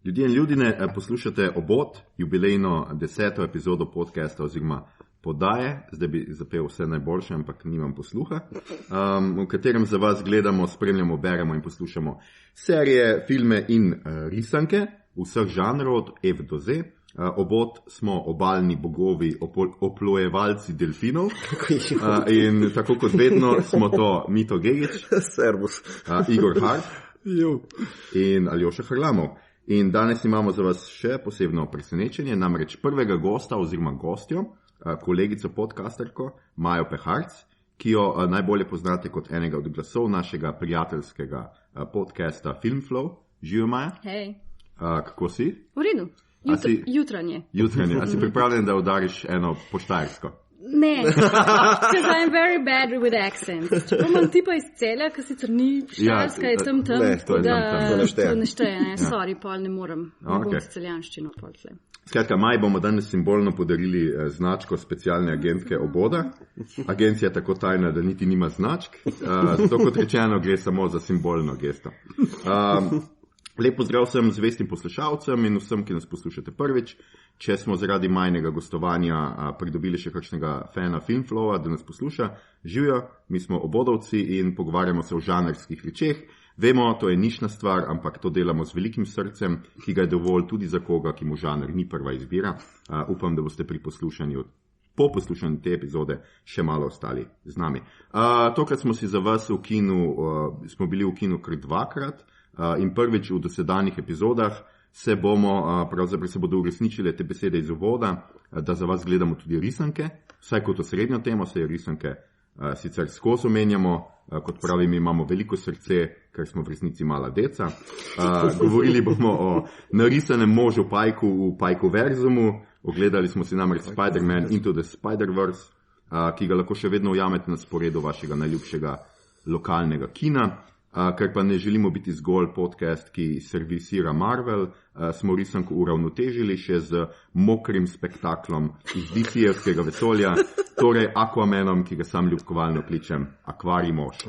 Ljudje in ljudine, poslušate Obod, jubilejno 10. epizodo podcasta oziroma podaje, zdaj bi zapel vse najboljše, ampak nimam posluha, v katerem za vas gledamo, spremljamo, beremo in poslušamo serije, filme in risanke vseh žanrov od F do Z. Obod smo obalni bogovi, oplojevalci delfinov in tako kot vedno smo to Mito Gegić, Servus, Igor Hart in Aljoša Harlamov. In danes imamo za vas še posebno presenečenje, namreč prvega gosta oziroma gostjo, kolegico podcasterko Majo Peharc, ki jo najbolje poznate kot enega od glasov našega prijateljskega podcasta Filmflow. Živijo, Maja? Hej. Kako si? V redu. Jutranje. Jutranje. A si pripravljen, da udariš eno poštajersko? Ne, because I'm very bad with accents. Čeprav imam tipa iz Celja, ki sicer ni štajerska, je tam, to ne šteje. Sorry, pol ne morem. Ne bom s celjanščino pol tle. Skratka, Maj bomo danes simbolno podarili značko specialne agentke Oboda. Agencija je tako tajna, da niti nima značk. Zato kot rečeno, gre samo za simbolno gesto. Lep pozdrav vsem zvestim poslušalcem in vsem, ki nas poslušate prvič. Če smo zaradi majnega gostovanja pridobili še kakšnega fana Filmflowa, da nas posluša, živijo, mi smo Obodovci in pogovarjamo se o žanrskih rečeh. Vemo, to je nišna stvar, ampak to delamo z velikim srcem, ki ga je dovolj tudi za koga, ki mu žanr ni prva izbira. Upam, da boste po poslušanju te epizode še malo ostali z nami. Tokrat smo si za vas smo bili v kinu kar dvakrat. In prvič v dosedanjih epizodah se bodo uresničile te besede iz uvoda, da za vas gledamo tudi risanke, vsaj kot osrednjo temo, se risanke sicer skozi omenjamo, kot pravim, imamo veliko srce, ker smo v resnici mala deca. Govorili bomo o narisanem možu Pajku v Pajkoverzumu, ogledali smo si namreč Spider-Man Into the Spider-Verse, ki ga lahko še vedno ujamete na sporedu vašega najljubšega lokalnega kina. Ker pa ne želimo biti zgolj podcast, ki servisira Marvel, smo risanko uravnotežili še z mokrim spektaklom iz DC-evskega vesolja, torej Aquamanom, ki ga sam ljubkovalno kličem Akvarij mož.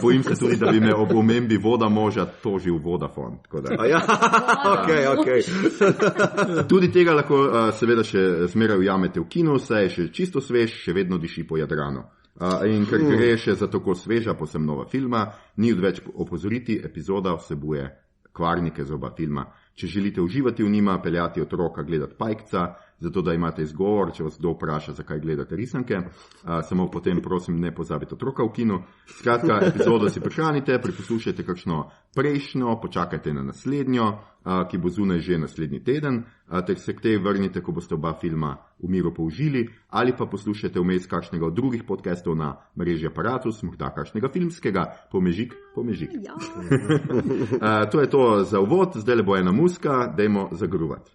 Bojim se tudi, da bi me ob omembi voda moža tožil Vodafone. Tudi tega lahko seveda še zmeraj ujamete v kinu, saj je še čisto svež, še vedno diši po Jadranu. In ker gre še za tako sveža, posem nova filma, ni odveč opozoriti, epizoda vsebuje kvarnike za oba filma. Če želite uživati v njima, peljati otroka gledati Pajkca, zato da imate izgovor, če vas kdo vpraša, zakaj gledate risanke, samo potem prosim ne pozabite otroka v kinu. Skratka, epizodo si prihranite, preposlušajte kakšno prejšnjo, počakajte na naslednjo, ki bo zunaj že naslednji teden, ter se k tej vrnite, ko boste oba filma v miru použili, ali pa poslušajte vmes kakšnega od drugih podcastov na mreži Aparatus, morda kakšnega filmskega, pomežik. To je to za uvod, zdaj le bo ena muska, dajmo zagruvati.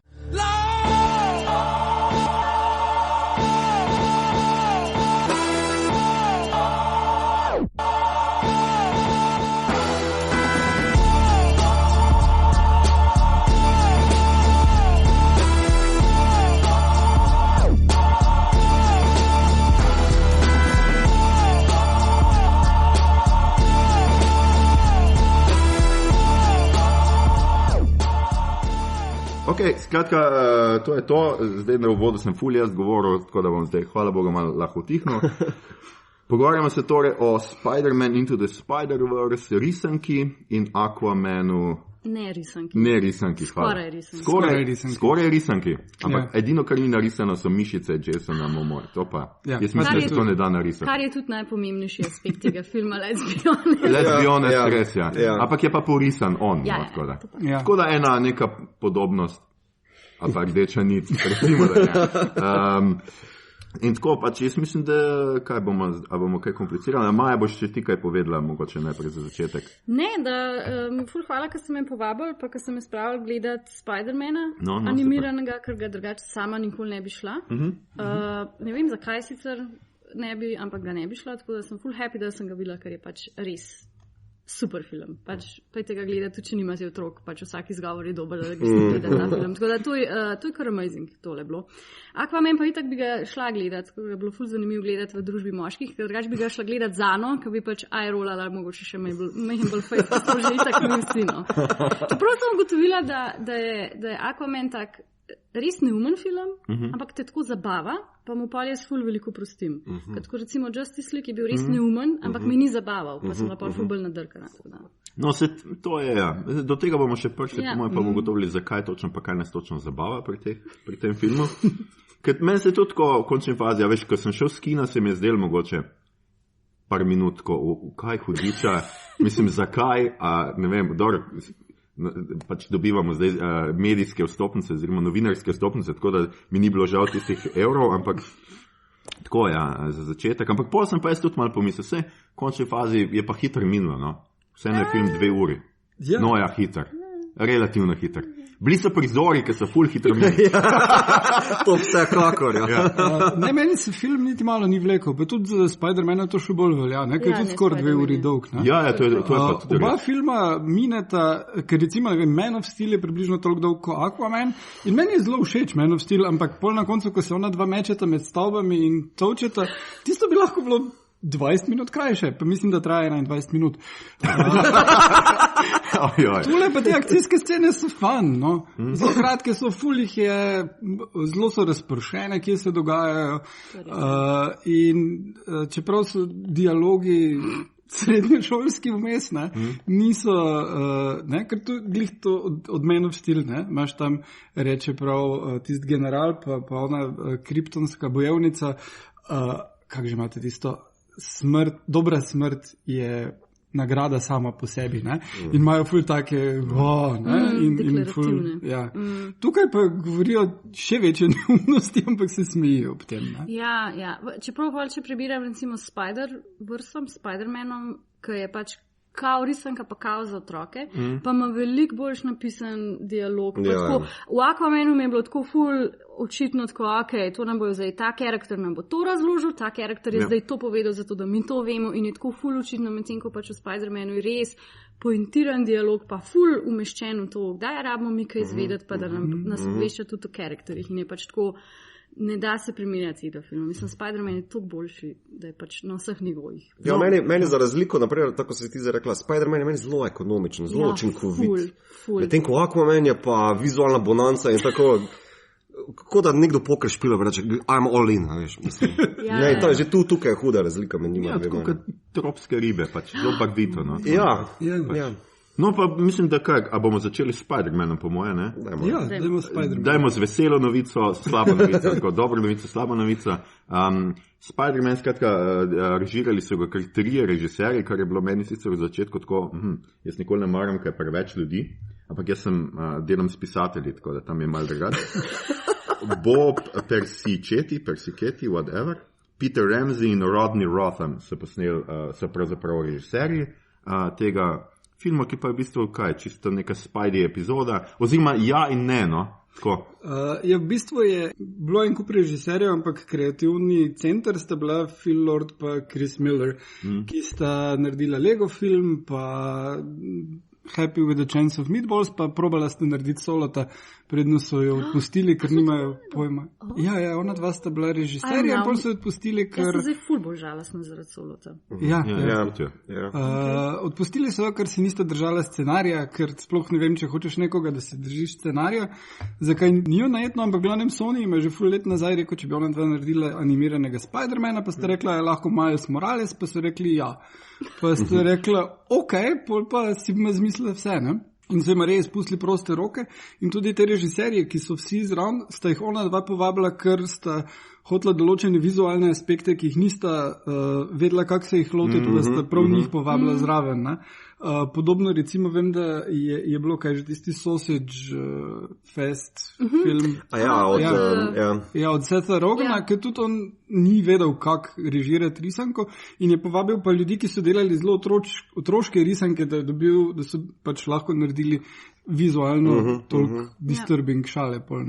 Ok, skratka, to je to. Zdaj na uvodu sem ful jaz govoril, tako da bom zdaj, hvala Boga, malo lahko utihnil. Pogovarjamo se torej o Spider-Man Into the Spider-Verse risanki in Aquamanu. Ne risanki, hvala. Skoraj risanki. Ampak edino, kar ni narisano, so mišice Jasona Momoa. To pa, jaz mislim, da se to ne da narisati. Kar je tudi najpomembnejši aspekt tega filma, Let's Be Honest. Let's Be Honest, res, ja. Ampak je pa porisan on. Tako da ena neka podobnost, ali pa rdeča nit, recimo da je. In tako pač, jaz mislim, da bomo kaj komplicirali. Maja, boš še ti kaj povedala, mogoče najprej za začetek? Ne, ful hvala, ker ste me povabili, pa ker ste me spravili gledati Spider-mana, animiranega, ker ga drugače sama nikoli ne bi šla. Ne vem, zakaj sicer ne bi, ampak ga ne bi šla, tako da sem ful happy, da sem ga videla, ker je pač res super film. Pejte ga gledati, če nimate otrok, vsak izgovor je dober, da greste gledati ta film. Tako da to je kar amazing, tole bilo. Aquaman pa itak bi ga šla gledati, ker je bilo ful zanimivo gledati v družbi moških, ker drugače bi ga šla gledati z Ano, ker bi eye-rollala mogoče še mehen bolj fejt, pa to že itak mi vsi, no. Čeprav sem ugotovila, da je Aquaman tak res neumen film, ampak te tako zabava, pa mu pa jaz ful veliko prostim. Tako recimo Justice League je bil res neumen, ampak mi ni zabaval, pa sem pa ful bolj nadrkana. No, to je, ja. Do tega bomo še prišli, po mojem pa bomo ugotovili, zakaj točno, pa kaj nas točno zabava pri tem filmu. Ker meni se tudi tako v končni fazi, veš, ko sem šel s kina, se mi je zdel mogoče par minut, kaj hudiča, mislim, zakaj, ne vem, dobro, pač dobivamo zdaj medijske vstopnice, oziroma novinarske vstopnice, tako da mi ni bilo žal tistih evrov, ampak tako za začetek. Ampak pol sem pa jaz tudi malo pomislil, vse v končni fazi je pa hitro minilo, no. Vse je film 2 uri. Ja. No, hiter. Relativno hiter. Bili so prizori, ki so ful hitro minili. To vsekakor, ja. Meni se film niti malo ni vlekel, pa tudi za Spider-Mana to še bolj velja, ker je tudi skoraj 2 uri dolg. Ne? Ja, to je pa tudi. Oba filma mineta, ker recimo Man of Steel je približno toliko dolg kot Aquaman in meni je zelo všeč Man of Steel, ampak pol na koncu, ko se ona dva mečeta med stavbami in točeta, tisto bi lahko bilo 20 minut krajše, pa mislim, da traja 21 minut. Tule pa te akcijske scene so fun, no. Zelo kratke so, ful jih je, zelo so razpršene, kje se dogajajo. In čeprav so dialogi srednješolski vmes, niso, ker to glih to od Man of Steel, imaš tam, reče prav, tist general, pa ona kriptonska bojevnica, kak že imate tisto, dobra smrt je nagrada sama po sebi, ne? In imajo ful take, in ful, ja. Tukaj pa govorijo še večje neumnosti, ampak se smejijo ob tem, ne? Ja. Čeprav če prebiram recimo Spider-Manom, ki je pač kao risanka, pa kao za otroke, pa ima veliko boljš napisan dialog. Tako, v Aquamanu mi je bilo tako ful očitno tako, to nam bo zdaj, ta karakter nam bo to razložil, ta karakter je zdaj to povedal, zato da mi to vemo in je tako ful očitno, medtem ko pač v Spider-Manu je res pointiran dialog, pa ful umeščen v to, kdaj rabimo mi kaj izvedeti, pa da nas obvešča tudi o karakterih in je pač tako, ne da se primerjati do filmov. Mislim, Spider-Man je toliko boljši, da je pač na vseh nivojih. Ja, meni za razliko, naprej, tako se ti zdaj rekla, Spider-Man je meni zelo ekonomičen, zelo učinkovit. Medtem ko Aquaman je pa vizualna bonanca in tako, kako da nekdo poker špila, reče, I'm all in, veš, mislim. Ne, to je že tukaj huda razlika med njima. Ja, tako kot tropske ribe, pač, zelo bagvito, no. Ja. No, pa mislim, da a bomo začeli s Spider-Manom, po moje, ne? Dajmo Spider-Man. Dajmo z veselo novico, slabo novico, tako dobro novico, slabo novico. Spider-Man, skratka, režirali so ga kar 3 režiserji, kar je bilo meni sicer v začetku tako, jaz nikoli ne maram, kaj je preveč ljudi, ampak jaz delam s pisatelji, tako da tam je malo drugače. Bob Persichetti, whatever, Peter Ramsey in Rodney Rotham so pravzaprav režiserji tega filma, ki pa je v bistvu čisto neka Spidey epizoda, oziroma ja in ne, no? V bistvu je bilo en kup režiserjev, ampak kreativni center sta bila Phil Lord pa Chris Miller, ki sta naredila Lego film, pa Happy with a Chance of Meatballs, pa probala sta narediti Solota, predno so jo odpustili, ker nimajo pojma. Ja, ona dva sta bila režiserja, in pol so jo odpustili, ker... Jaz sem zdaj ful bolj žalostna zaradi Solota. Ja. Odpustili so jo, ker si nista držala scenarija, ker sploh ne vem, če hočeš nekoga, da se držiš scenarija, zakaj ni jo najetno, ampak glavnem Sony ima že ful let nazaj rekel, če bi ona dva naredila animiranega Spider-Mana, pa sta rekla, lahko Miles Morales, pa so rekli ja. Pa sta rekla, pol pa si bi me zmislila vse, ne? In so jim res pustili proste roke in tudi te režiserje, ki so vsi zraven, sta jih ona dva povabila, ker sta hotela določene vizualne aspekte, ki jih nista vedela, kako se jih lotiti, da sta prav njih povabila zraven, ne? Podobno recimo vem, da je bilo kaj že tisti Sausage Fest film. Od Setha Rogana, ker tudi on ni vedel, kako režirati risanko in je povabil pa ljudi, ki so delali zelo otroške risanke, da so pač lahko naredili vizualno toliko disturbing šale pol.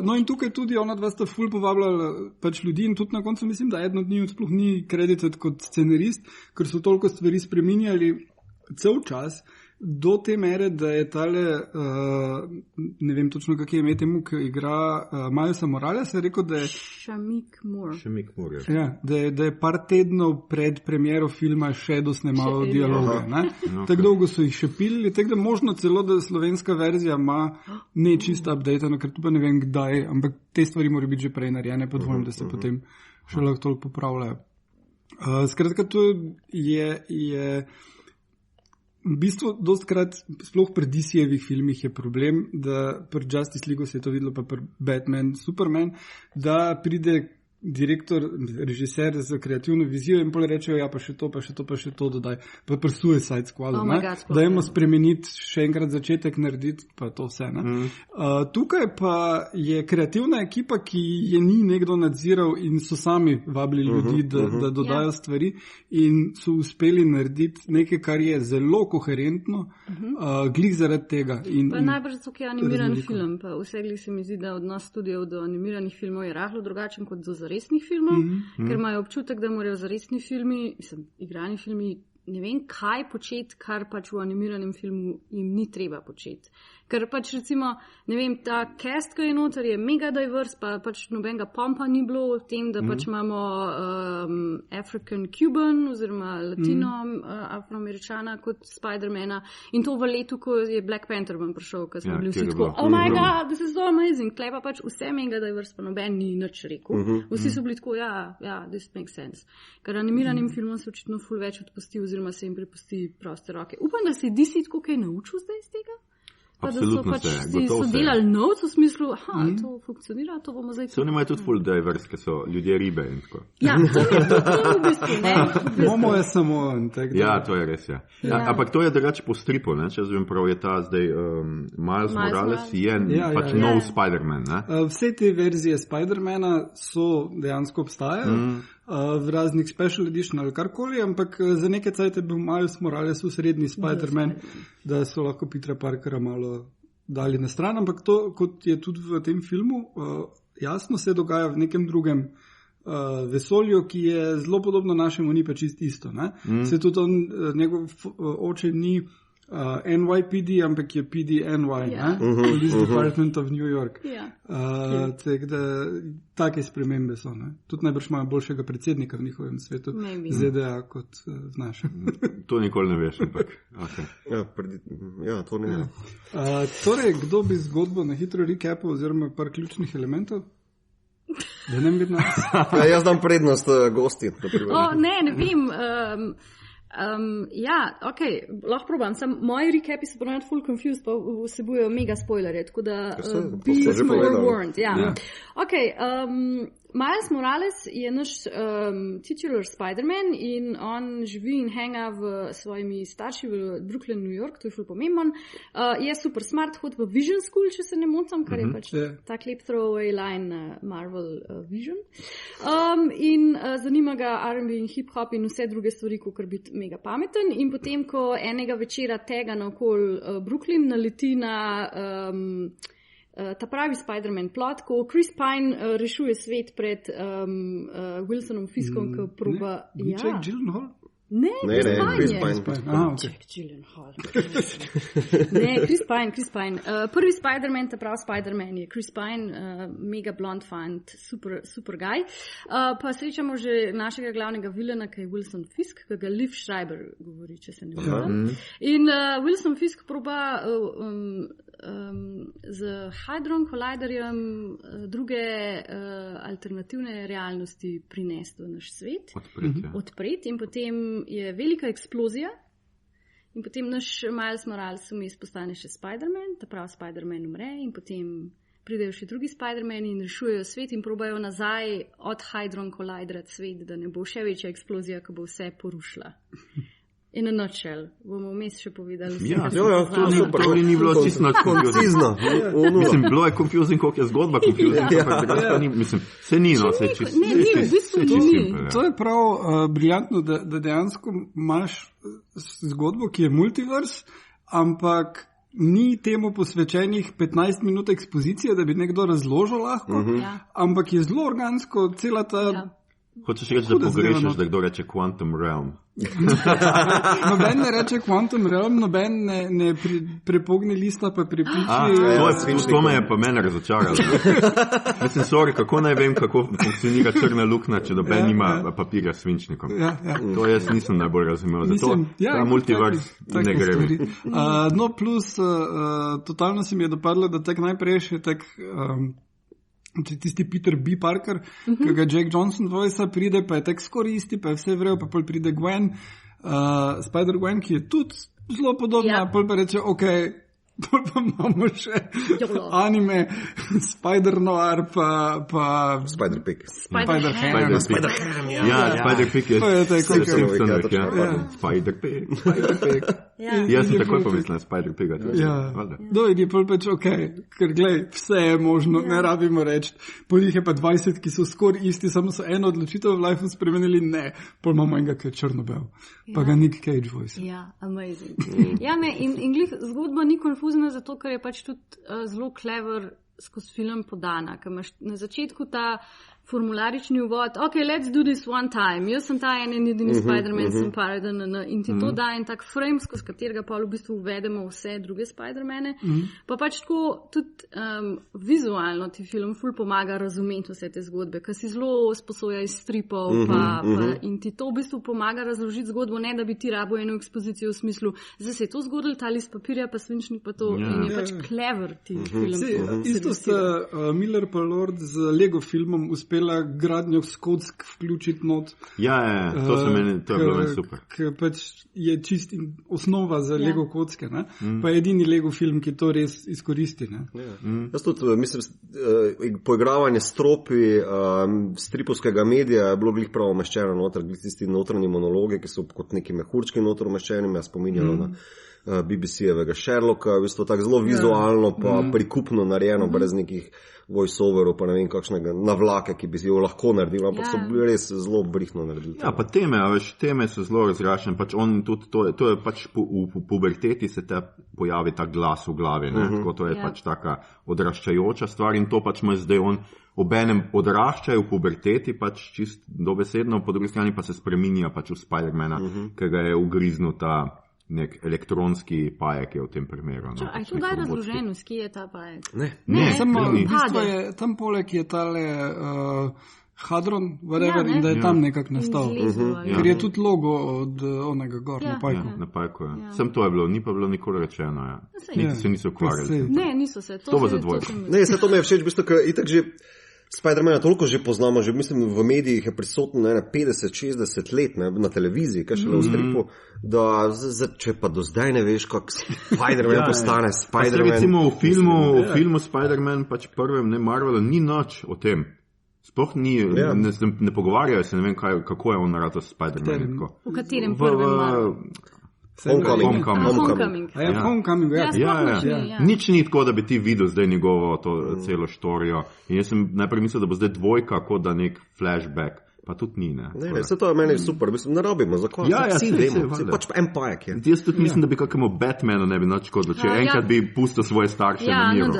No in tukaj tudi ona dva sta ful povabljala pač ljudi in tudi na koncu mislim, da eden od njih sploh ni kreditet kot scenarist, ker so toliko stvari spreminjali cel čas, do te mere, da je tale, ne vem točno, kak je ime temu, ki igra Milesa Moralesa, rekel, da je Shamik Moore. Ja, da je par tednov pred premiero filma še dosnemalo dialoge. Tako dolgo so jih še pilili, tako da možno celo, da slovenska verzija ima ne čisto updateno, ker tu pa ne vem kdaj, ampak te stvari morajo biti že prej narejene, pa dvojim, da se potem še lahko toliko popravljajo. Skratka, to je v bistvu, dostkrat, sploh pri DC-jevih filmih je problem, da pri Justice League se je to videlo, pa pri Batman, Superman, da pride direktor, režiser za kreativno vizijo in pol rečejo, ja, pa še to dodaj. Pa pri Suicide Squadu, dajmo spremeniti, še enkrat začetek narediti, pa to vse. Tukaj pa je kreativna ekipa, ki je ni nekdo nadziral in so sami vabili ljudi, da dodajo stvari in so uspeli narediti nekaj, kar je zelo koherentno, glih zaradi tega. Pa najbrž tukaj je animiran film, pa vse glih se mi zdi, da odnos studijev do animiranih filmov je rahlo drugačen kot do resnih filmov, ker imajo občutek, da morajo za resni filmi, igrani filmi, ne vem kaj početi, kar pač v animiranem filmu jim ni treba početi. Ker pač recimo, ne vem, ta cast, ki je noter, je mega diverse, pa pač nobenega pompa ni bilo v tem, da pač imamo African Cuban oziroma Latino Afroameričana kot Spider-mana in to v letu, ko je Black Panther vam prišel, ko smo bili vsi tako, oh my god, this is so amazing, tle pa pač vse mega diverse, pa noben ni nič rekel. Vsi so bili tako, ja, this makes sense. Ker animiranim filmom se očitno ful več odpusti oziroma se jim prepusti proste roke. Upam, da se je DC tako kaj naučil zdaj iz tega? Pa absolutno da so delali notes v smislu, to funkcionira, to bomo zdaj... Se oni imajo tudi full diverse, ker so ljudje ribe in tako. Ja, to je tudi v bistvu, ne? Momo je samo on, tak da... Ja, to je res, ja. Ampak to je drugače po stripu, ne? Če zvem prav, je ta zdaj Miles Morales je pač nov Spider-Man, ne? Vse te verzije Spider-mana so dejansko obstajajo. V raznih special edition ali karkoli, ampak za nekaj cajt je bil Miles Morales v srednji Spider-Man, da so lahko Petra Parkera malo dali na stran, ampak to, kot je tudi v tem filmu, jasno se dogaja v nekem drugem vesolju, ki je zelo podobno našemu, ni pa čist isto. Se tudi njegov oče ni NYPD, ampak je PDNY, Police Department of New York. Take spremembe so. Tudi najbrž imajo boljšega predsednika v njihovem svetu, ZDA kot v našem. To nikoli ne veš, ampak. Ja, to ne. Torej, kdo bi zgodbo na hitro recapal oziroma par ključnih elementov? Da ne bi nas. Jaz dam prednost gosti. Ne vem. Lahko probam. Moji recapi so ponovno full confused, pa vsebujejo mega spoilerje, tako da be forewarned. Miles Morales je naš titular Spider-Man in on živi in hanga v svojimi starši v Brooklyn, New York, to je ful pomemben. Je super smart, hod v Vision School, če se ne motim, kar je pač tak lep throwaway line Marvel Vision. In zanima ga R&B in hip-hop in vse druge stvari, kakor biti mega pameten. In potem, ko enega večera tega naokol Brooklyn naleti na ta pravi Spider-Man plot, ko Chris Pine rešuje svet pred Wilsonom Fiskom, ki proba... Jack Gyllenhaal? Ne, Chris Pine. Jack Gyllenhaal. Ne, Chris Pine. Prvi Spider-Man, ta pravi Spider-Man je Chris Pine, mega blond fant, super guy. Pa srečamo že našega glavnega vilena, ki je Wilson Fisk, ki ga Liv Schreiber govori, če se ne motim. In Wilson Fisk proba z Hadron Colliderjem druge alternativne realnosti prinesti v naš svet. Odpreti in potem je velika eksplozija in potem naš Miles Morales vmes postane še Spider-Man, ta pravi Spider-Man umre in potem pridejo še drugi Spider-Man in rešujejo svet in probajo nazaj od Hadron Collidera svet, da ne bo še večja eksplozija, ko bo vse porušila. In a nutshell, bomo vmes še povedali. To ni bilo čisto koncizno. Mislim, bilo je confusing, koliko je zgodba confusing. Mislim, se ni, no, se čisto. Ne, v bistvu ni. To je prav briljantno, da dejansko imaš zgodbo, ki je multiverse, ampak ni temu posvečenih 15 minut ekspozicije, da bi nekdo razložil lahko, ampak je zelo organsko cela ta... Hočeš reči, da pogrešaš, da kdo reče Quantum Realm. Noben ne reče Quantum Realm, noben ne prepogne lista pa prepiči. To me je pa mene razočaralo. Mislim, sorry, kako naj vem, kako funkcionira črna luknja, če noben nima papirja s svinčnikom. To jaz nisem najbolj razumel. Zato ta multivers ne gre. No plus, totalno se mi je dopadlo, da tak najprej še tak... tisti Peter B. Parker, ki ga Jake Johnson voice pride, pa je tek skoraj isti, pa je vse vrejo, pa pol pride Gwen, Spider-Gwen, ki je tudi zelo podobna, pol pa reče, pol pa imamo še anime, Spider-Noir, pa Spider-Pig. Spider-Ham. Spider-Pig je Spider-Pig. Jaz sem takoj pomislil Spider-Piga. In je pol pač ker glej, vse je možno, ne rabimo reči, pol jih je pa 20, ki so skoraj isti, samo so eno odločitev v lifeu spremenili, ne, pol imamo enega, ki je črno-bel, pa ga Nick Cage voice. Ja, amazing. In glih zgodba ni konfuzna zato, ker je pač tudi zelo clever skozi film podana, ker imaš na začetku ta formularični uvod, let's do this one time, jaz sem ta edini Spider-Man, sem Paragon, in ti to da en tak frame, skozi katerega pa v bistvu uvedemo vse druge Spider-Mane, pa pač tako tudi vizualno ti film ful pomaga razumeti vse te zgodbe, ker si zelo sposoja iz stripov, in ti to v bistvu pomaga razložiti zgodbo, ne da bi ti rabo eno ekspozicijo v smislu, zdaj se je to zgodilo, ta list papirja, pa svinčnik pa to, in je pač clever ti film. Isto sta Miller pa Lord z Lego filmom uspela gradnjo skock vključiti not. To je bilo meni super. Ker pač je čist osnova za Lego kocke, ne? Pa je edini Lego film, ki to res izkoristi. Jaz tudi, mislim, poigravanje stropi stripovskega medija je bilo glih prav umeščeno noter, glih tisti notranji monologe, ki so kot neki mehurčki noter umeščeni, me spominjalo na BBC-evega Sherlocka, v bistvu tako zelo vizualno pa prikupno narejeno, brez nekih voice-overov, pa ne vem kakšnega navlake, ki bi si jo lahko naredil, ampak so bili res zelo brihno naredili. Ja, pa teme so zelo razrašene, pač on tudi, to je pač v puberteti se te pojavi tak glas v glavi, ne, tako to je pač taka odraščajoča stvar in to pač ima zdaj on obenem odraščajo v puberteti, pač čist dobesedno, po drugi strani pa se spreminja pač v Spider-Mana, ker ga je ugriznil ta nek elektronski pajek je v tem primeru. A je to daj razloženo, s ki je ta pajek? Ne, samo v bistvu je tam poleg je tale Hadron, whatever, in da je tam nekako nastal. Ker je tudi logo od onega gor na pajku. Na pajku, Sem to je bilo, ni pa bilo nikoli rečeno, Niti se niso ukvarjali. Ne, niso se. To bo za dvojko. Ne, se to me je všeč, v bistvu, ker itak že Spider-Mana toliko že poznamo, že mislim v medijih je prisoten 50-60 let na televiziji, kaj šele v stripu, da če pa do zdaj ne veš, kako Spider-Man postane Spider-Man. Recimo v filmu Spider-Man pač prvem, Marvelu, ni nič o tem. Sploh ni, ne pogovarjajo se, ne vem kako je on naredil Spider-Man. V katerem prvem Marvelu? Homecoming. Nič ni tako, da bi ti videl zdaj njegovo to celo štorijo. In jaz sem najprej mislil, da bo zdaj dvojka kot da nek flashback. Pa tudi ni, ne. Vse to je meni super, mislim, ne rabimo, zakaj? Vsi vemo, pač pa en pajek je. Jaz tudi mislim, da bi kakemu Batmanu ne bi nič škodilo, če enkrat bi pustil svoje starše na miru.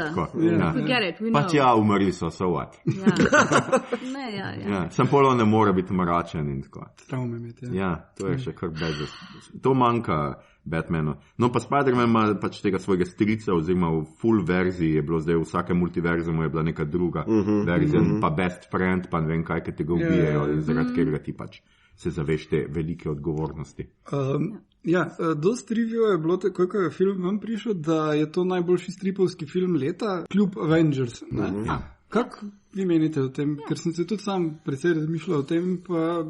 Pač umrli so, so what? Sam polo ne mora biti mračen in tako. Traume imeti, to je še kar bezes. To manjka Batmanu. No pa Spider-Man ima pač tega svojega strica, oziroma v full verziji je bilo zdaj v vsakem multiverzumu je bila neka druga verzija, pa best friend, pa ne vem kaj, ki te ga ubijajo, zaradi katerega ti pač se zaveš te velike odgovornosti. Dost review je bilo takoj, ko je film vam prišel, da je to najboljši stripovski film leta, kljub Avengers. Kak vi menite o tem? Ker sem se tudi sam precej razmišljal o tem, pa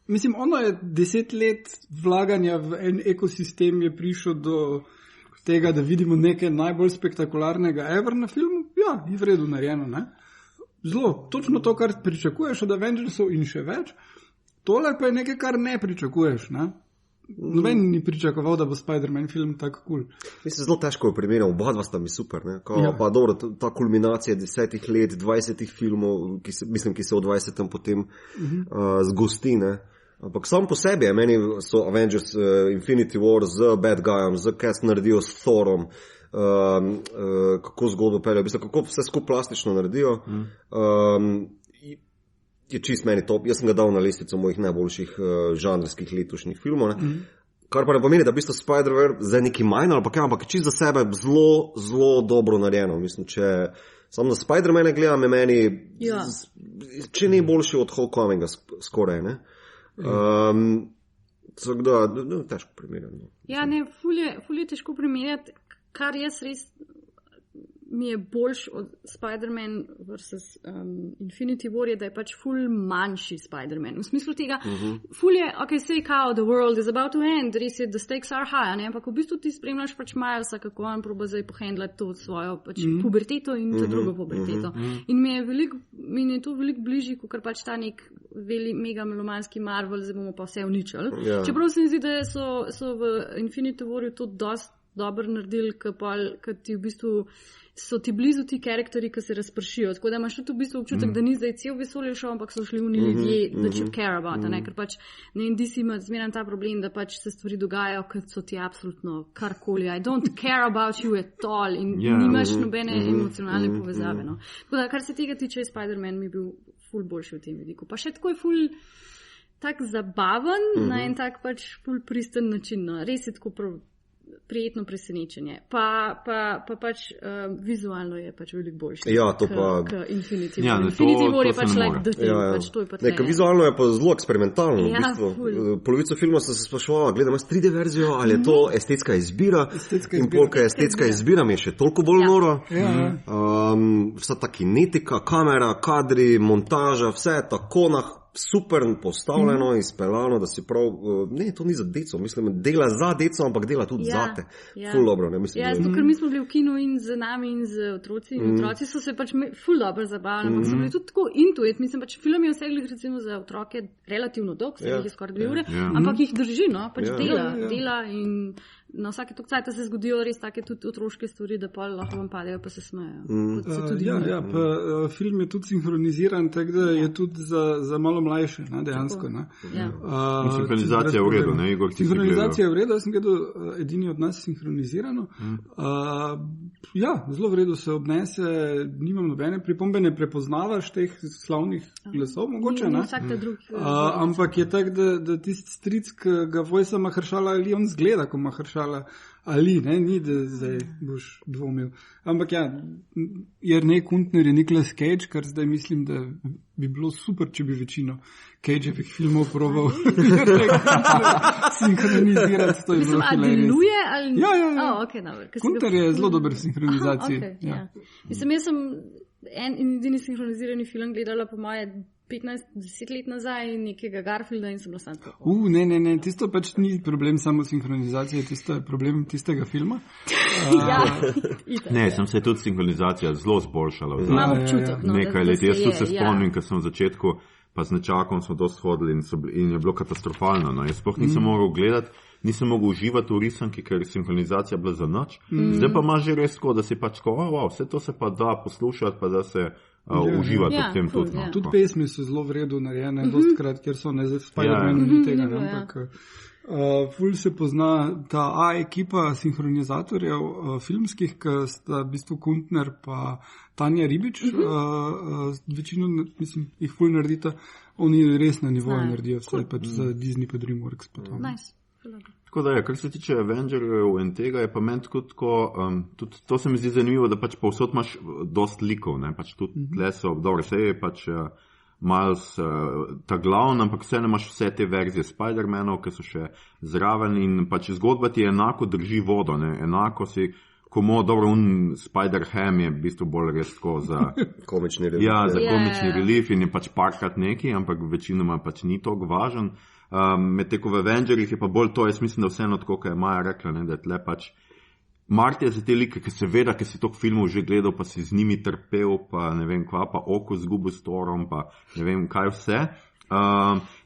mislim, ono je 10 let vlaganja v en ekosistem je prišel do tega, da vidimo nekaj najbolj spektakularnega ever na filmu. Je v redu narejeno, ne? Zelo, točno to, kar pričakuješ od Avengersov in še več. Tole pa je nekaj, kar ne pričakuješ, ne? Noben ni pričakoval, da bo Spider-Man film tako cool. Mislim, zelo težko je primerjal, oba dva sta mi super, ne? Pa dobro, ta kulminacija 10 let, 20 filmov, ki se v 20. potem zgosti, ne? Ampak sam po sebi, meni so Avengers Infinity War z Bad Guyom, z kaj naredijo s Thorom, kako zgodbo peljajo, kako vse skupaj plastično naredijo, je čist meni top. Jaz sem ga dal na listico mojih najboljših žanrskih letošnjih filmov. Kar pa ne pomeni, da Spider-Verse zdaj neki manj, ampak čist za sebe zelo, zelo dobro narejeno. Mislim, če samo na Spider-Mane gledam, je meni, če ni boljši od Homecominga skoraj, ne? Težko primerjati. Ja, ne, ful je težko primerjati, kar jaz res mi je boljš od Spider-Man versus Infinity War, da je pač ful manjši Spider-Man. V smislu tega, ful je, say kao, the world is about to end, res je, the stakes are high, ne? Ampak v bistvu ti spremljaš pač Milesa, kako on proba zdaj pohendlati to svojo pač puberteto in to drugo puberteto. In mi je to veliko bližji, kot pač ta nek mega melomanski Marvel, zdaj bomo pa vse uničili. Čeprav se mi zdi, da so v Infinity Warju to dosti dobro naredili, ker ti v bistvu so ti blizu ti karakterji, ki se razpršijo. Tako da imaš tudi v bistvu občutek, da ni zdaj cel vesolje šel, ampak so šli oni ljudje, that you care about. Ker pač ne DC ima zmeraj ta problem, da pač se stvari dogajajo, ker so ti absolutno karkoli. I don't care about you at all in nimaš nobene emocionalne povezave. No. Tako da, kar se tega tiče, Spider-Man mi bil ful boljši v tem vidiku. Pa še tako je ful tak zabaven na en tak pač ful pristen način. No. Res je tako prijetno presenečenje. Pa pač vizualno je pač veliko boljše. Ja, to pa Infinity War. Infinity War je pač like the thing. Pač to je pa tle. Vizualno je pa zelo eksperimentalno. V bistvu. Polovico filma sem se spraševala, gledam 3D verzijo, ali je to estetska izbira. In polka estetska izbira mi je še toliko bolj noro. Vsa ta kinetika, kamera, kadri, montaža, vse je tako super postavljeno in speljano, da si prav, ne, to ni za deco, mislim, dela za deco, ampak dela tudi zate. Ful dobro, ne mislim. Ja, zato, ker mi smo bili v kinu in z nami in z otroci, in otroci so se pač ful dobro zabavali, ampak so bili tudi tako intuit, mislim, pač film je vseh recimo za otroke relativno dolg, se jih je skoraj 2 ure, ampak jih drži, no, pač dela in na vsake tok cajta se zgodijo res take tudi otroške stvari, da pa lahko vam padejo, pa se smejejo. Pa film je tudi sinhroniziran, tako da je tudi za malo mlajše, ne, dejansko. Ne. Sinhronizacija je v redu, ne, Igor? Sinhronizacija je v redu, jaz sem gledal edini od nas sinhronizirano. Zelo v redu se obnese, nimam nobene pripombe, ne prepoznavaš teh slavnih glasov, mogoče, ne? Ampak je tak, da tisti stric, ki ga vojsa Mahershala Ali, on zgleda, ko Mahershala Ali, ne, ni da zdaj boš dvomil. Ampak Jernej Kuntner je Nicolas Cage, kar zdaj mislim, da bi bilo super, če bi večino Cageovih filmov probal sinhronizirati. To je zelo deluje ali? Ja. Kuntner je zelo dober v sinhronizaciji. Mislim, jaz sem edini sinhronizirani film gledala po moje 15-10 let nazaj nekega Garfielda in sem bila sam tako. Ne, tisto pač ni problem samo sinhronizacije, tisto je problem tistega filma. Ne, sem se tudi sinhronizacija zelo zboljšala. Imam občutek. Nekaj let. Jaz se spomnim, ko sem v začetku, pa z nečakom smo dosti hodili in je bilo katastrofalno. No. Jaz sploh nisem mogel gledati, nisem mogel uživati v risanki, ker je sinhronizacija bila za noč. Zdaj pa imaš že res tako, da si pač vse to se pa da poslušati, pa da se uživati v tem tudi. No. Tudi pesmi so zelo v redu narejene, dostikrat, ker so ne za Spider-Man ni tega, ampak ful se pozna ta ekipa sinhronizatorjev filmskih, ki sta v bistvu Kuntner pa Tanja Ribič, večino, mislim, jih ful naredita, oni res na nivoju naredijo vse, pač za Disney pa DreamWorks pa to. Nice. Tako da kar se tiče Avengerjev in tega, je pa meni tako, tudi to se mi zdi zanimivo, da pač povsod imaš dost likov, ne, pač tudi tle so, dobro, vse je pač Miles ta glavn, ampak vse ne imaš vse te verzije Spider-Manov, ki so še zraven in pač zgodba ti enako drži vodo, ne, enako si, dobro, Spider-Ham je v bistvu bolj res tako za komični relief. Ja, za komični relief in je pač parkrat neki, ampak večinoma pač ni toliko važen. Med teko v Avengerjih je pa bolj to, jaz mislim, da vseeno tako, kaj je Maja rekla, ne, da je tle pač Marti je za te like, ki seveda, ki si toliko filmov že gledal, pa si z njimi trpel, pa ne vem kva, pa oko zgubil s Thorom, pa ne vem kaj vse.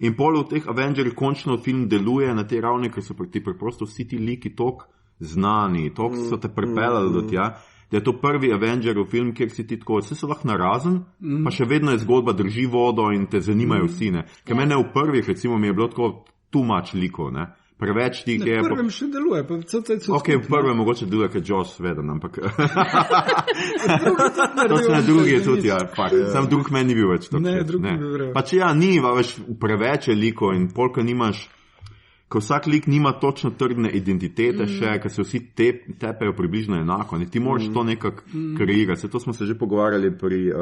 In pol v teh Avengerjih končno film deluje na tej ravni, ker so ti preprosto vsi ti liki toliko znani, toliko so te pripeljali do tja, da je to prvi Avengerov film, kjer si ti tako, vse so lahko narazen, pa še vedno je zgodba, drži vodo in te zanimajo vsi, ne. Ker mene v prvih, recimo, mi je bilo tako too much likov, ne. Preveč tih je. V prvem še deluje, pa v v prvem mogoče deluje, ker Joss Whedon, ampak to se na drugi je tudi, sam drug meni ni bil več. Ne, drug ni bil več. Pač ni, veš, preveč je likov in polka nimaš, ko vsak lik nima točno trdne identitete še, ker se vsi tepejo približno enako, ne, ti moraš to nekako kreirati. To smo se že pogovarjali pri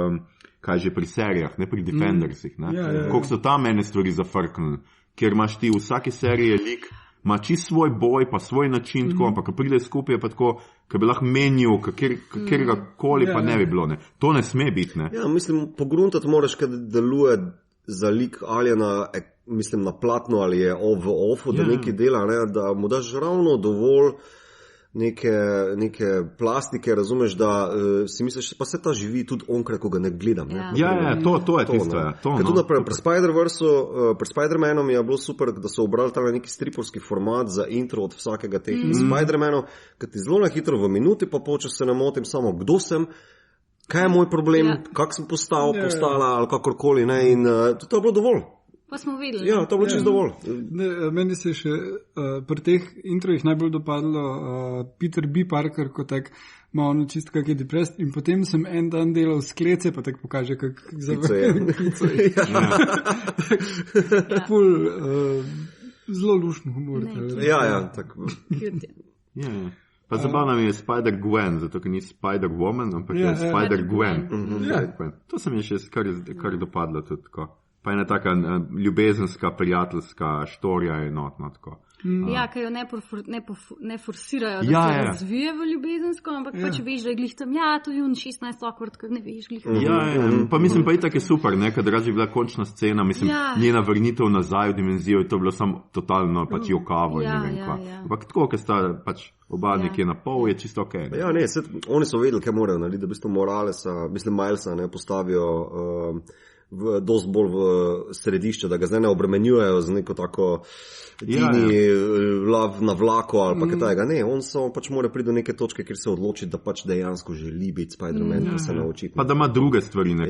serijah, ne pri Defendersih, ne. Koliko so tam mene stvari zafrknili, ker imaš ti v vsaki seriji lik, ima čist svoj boj, pa svoj način, tako, ampak ko pride skupaj, pa tako, ko bi lahko menil, katerega koli pa ne bi bilo, ne. To ne sme biti, ne. Ja, mislim, pogruntati moraš, kad deluje za lik ali na platno, ali je v offu, da nekaj dela, ne, da mu daš ravno dovolj neke plastike, razumeš, da si misliš, pa se ta živi tudi onkraj, ko ga ne gledam. Ne? To je tisto. Ker tudi naprej, pri Spider-Manom je bilo super, da so obrali tam neki stripovski format za intro od vsakega teh Spider-Manov, ker ti zelo na hitro v minuti, pa če se ne motim samo, kdo sem, kaj je moj problem, kak sem postala ali kakorkoli, ne, in to je bilo dovolj. Pa smo videli. Ja, to je bilo čisto dovolj. Meni se še pri teh introjih najbolj dopadlo Peter B. Parker, ko tak ima ono čisto kak je depressed, in potem sem en dan delal sklece, pa tak pokaže, kak zavajam. Zelo lušno humor. Ja, tako. Pa zabavno mi je Spider-Gwen, zato ker ni Spider-Woman, ampak je Spider-Gwen. To se mi je še kar dopadlo tudi tako. Pa ena taka ljubezenska, prijateljska štorija je enotno tako. Ja, ker jo ne forsirajo, da se razvije v ljubezensko, ampak pač veš, da je glih tam, to je 16 okvart, ker ne veš glih. Pa mislim, pa itak je super, ne, kad raži bila končna scena, mislim, njena vrnitev nazaj v dimenzijo, to je bilo samo totalno pač jokavo in ne vem kva. Ampak tako, ker sta pač oba nekje na pol, je čisto okej. Ja, ne, oni so vedeli, kaj morajo narediti, da v bistvu Milesa postavijo dost bolj v središče, da ga zdaj ne obremenjujejo z neko tako na vlako ali pa kaj tajega. Ne, on samo pač mora priti do neke točke, kjer se odloči, da pač dejansko želi biti Spider-Man, pa se naučiti. Pa da ima druge stvari, ne.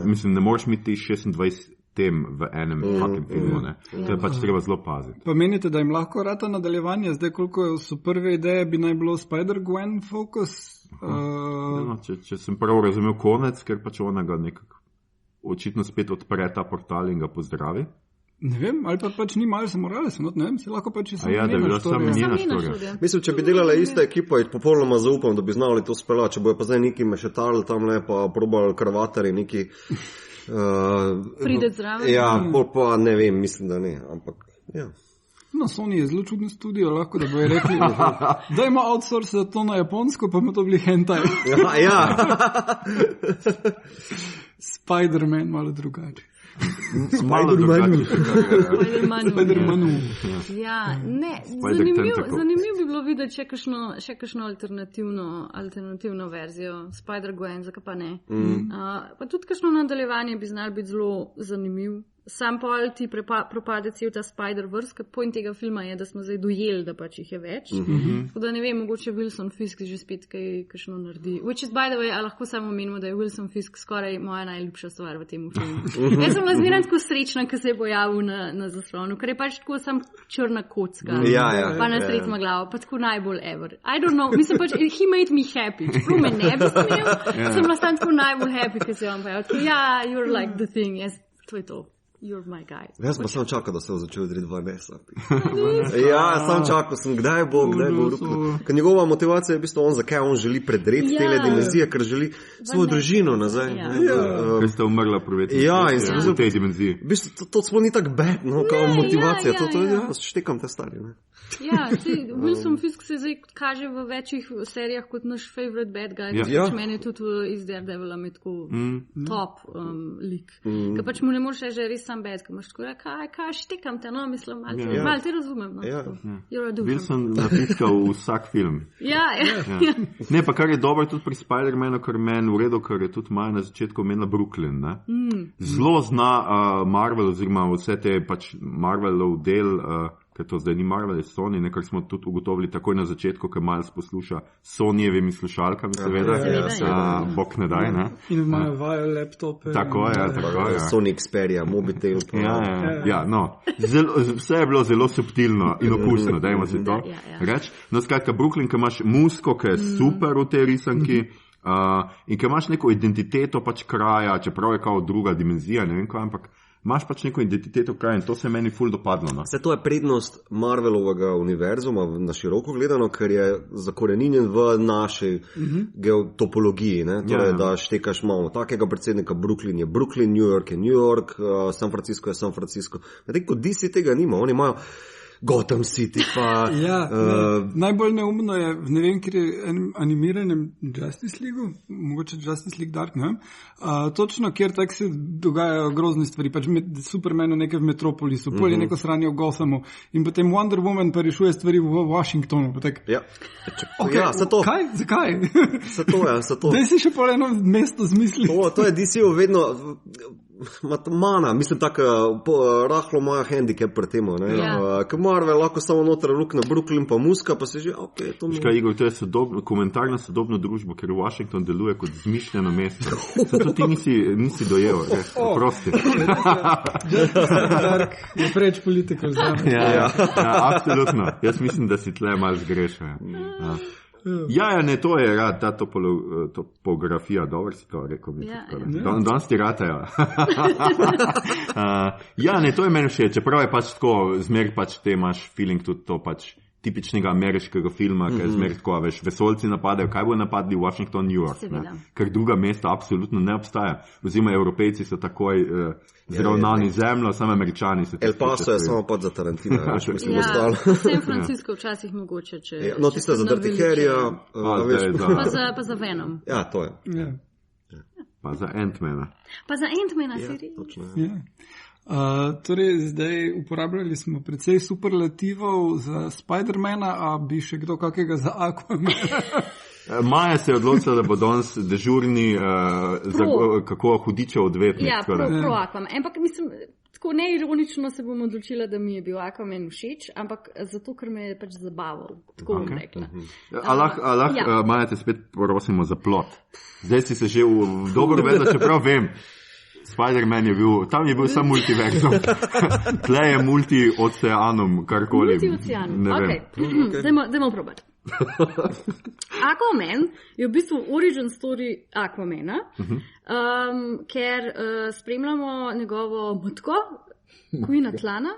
Mislim, ne moreš imeti 26 tem v enem fucking filmu, ne. To je pač treba zelo paziti. Pa menite, da jim lahko rata nadaljevanje? Zdaj, koliko so prve ideje, bi naj bilo Spider-Gwen focus? Če sem prav razumel konec, ker pač ona ga nekako očitno spet odpre ta portal in ga pozdravi. Ne vem, ali pa pač ni Milesa Moralesa, ne vem, se lahko pač da je bila samo njena štorija. Mislim, če bi delala ista ekipa, je popolnoma zaupam, da bi znali to speljati, če bojo pa zdaj neki mešetali tam, ne, pa probali krvatari, neki pride zraven. Ja, pa ne vem, mislim, da ne, ampak ja. No, Sony je zelo čudno studio, lahko da bojo rekli, da ima outsource to na japonsko, pa ima to bili hentai. Ja. Spider-Man malo drugače. Spider-Manu. Ja, ne, zanimiv bi bilo videti še kakšno alternativno verzijo Spider-Gwen, zakaj pa ne. Pa tudi kakšno nadaljevanje bi znal biti zelo zanimiv. Sam pol ti propade cel ta Spider-Verse, ker point tega filma je, da smo zdaj dojeli, da pač jih je več. Tako da ne vem, mogoče Wilson Fisk že spet kakšno naredi. Which is by the way, a lahko samo menimo, da je Wilson Fisk skoraj moja najljubša stvar v tem filmu. Jaz sem zmeraj tako srečna, ko se je pojavil na zaslonu, ker je pač tako sam črna kocka. Pa na srednjo glavo, pa tako najbolj ever. I don't know, mislim pač, he made me happy. Čeprav me ne bi smel, sem bila sam tako najbolj happy, ko se je on pojavil. Tako, you're like the thing, yes, to je to. You're my guy. Jaz pa sem čakal, da se je začel odreti Vanessa. Ja, sem čakal, kdaj bo rukno. Ker njegova motivacija je v bistvu on, zakaj on želi predreti tele dimenzije, ker želi svojo družino nazaj. Ker ste umrla prveti v tej dimenziji. V bistvu to sploh ni tak bad, no, kao motivacija. To štekam te stari, ne. Ja, Wilson Fisk se zdaj kaže v večjih serijah kot naš favorite bad guy, ki pač meni tudi iz Daredevila med tako top lik. Ker pač mu ne moreš reči, že res sam bad, ker imaš tako, kaj štekam te, no, mislim, malo te razumem, no. Wilson natiska v vsak film. Ja. Ne, pa kar je dobro tudi pri Spider-Manu, ker meni v redu, ker je tudi Maja na začetku omenila Brooklyn, ne. Zelo zna Marvel oziroma vse te pač Marvelov del ker to zdaj ni Marvel, je Sony, nekaj smo tudi ugotovili takoj na začetku, ker Miles posluša Sonyjevimi slušalkami, seveda, bog ne daj, ne. In imajo vajo laptope. Tako je. Sony Xperia, Mobitel. No, vse je bilo zelo subtilno in okusno, dajmo si to reči. No, skratka, Brooklyn, ki imaš musko, ki je super v tej risanki, in ki imaš neko identiteto pač kraja, čeprav je kao druga dimenzija, ne vem kaj, ampak imaš pač neko identiteto kraja in to se meni ful dopadlo. No? Vse to je prednost Marvelovega univerzuma na široko gledano, ker je zakoreninjen v naši geotopologiji. Torej, da štekaš malo takega predsednika, Brooklyn je Brooklyn, New York je New York, San Francisco je San Francisco. Medtem ko DC tega nima, oni imajo Gotham City pa... Najbolj neumno je, ne vem, ker je animiranem Justice League, mogoče Justice League Dark, ne vem, točno, kjer tak se dogajajo grozne stvari, pač Supermanu nekaj v Metropolisu, polje neko sranje v Gothamu in potem Wonder Woman pa rešuje stvari v Washingtonu. Kaj? Zakaj? Zato. Daj si še pol eno mesto zmisliti. To je DC-ov vedno... Mana, mislim tako, rahlo ima handicap pri temu, ker Marvel lahko samo noter rukne Brooklyn pa muska, pa se že, to mi... Škaj, Igor, to je komentar na sodobno družbo, ker Washington deluje kot zmišljeno mesto. To ti nisi dojel, prosti. Je preč politika zdaj. Ja, absolutno. Jaz mislim, da si tle malo zgrešil. Ne, to je ta topografija, dobro si to rekel. Danes ti ratajo. Ne, to je meni všeč, čeprav je pač tako, zmer pač te imaš feeling tudi to pač tipičnega ameriškega filma, ker zmer tako, veš, vesoljci napadajo, kaj bo napadli Washington, New York, ker druga mesta absolutno ne obstaja. Oziroma, Evropejci so takoj zravnani zemljo, samo Američani so... El Paso je samo pod za Tarantina. San Francisco včasih mogoče, če... No, tiste za Dirty Harryja. Pa za Venom. Ja, to je. Pa za Ant-Mana. Pa za Ant-Mana, si torej, zdaj uporabljali smo precej superlativov za Spidermana, a bi še kdo kakega za Aquamana? Maja se je odločila, da bo danes dežurni kako hudičev odvetnik. Ja, pro Aquaman. Ampak mislim, tako neironično se bom odločila, da mi je bil Aquaman všeč, ampak zato, ker me je pač zabaval. Tako bom rekla. Maja, te spet prosimo za plot. Zdaj si se že v dobro vedela, čeprav vem. Spider-Man je bil, tam je bil sam multiverzum. Tle je multi-oceanom, karkoli. Multi-oceanom, dajmo probati. Aquaman je v bistvu origin story Aquamana, ker spremljamo njegovo matko, Queen Atlana,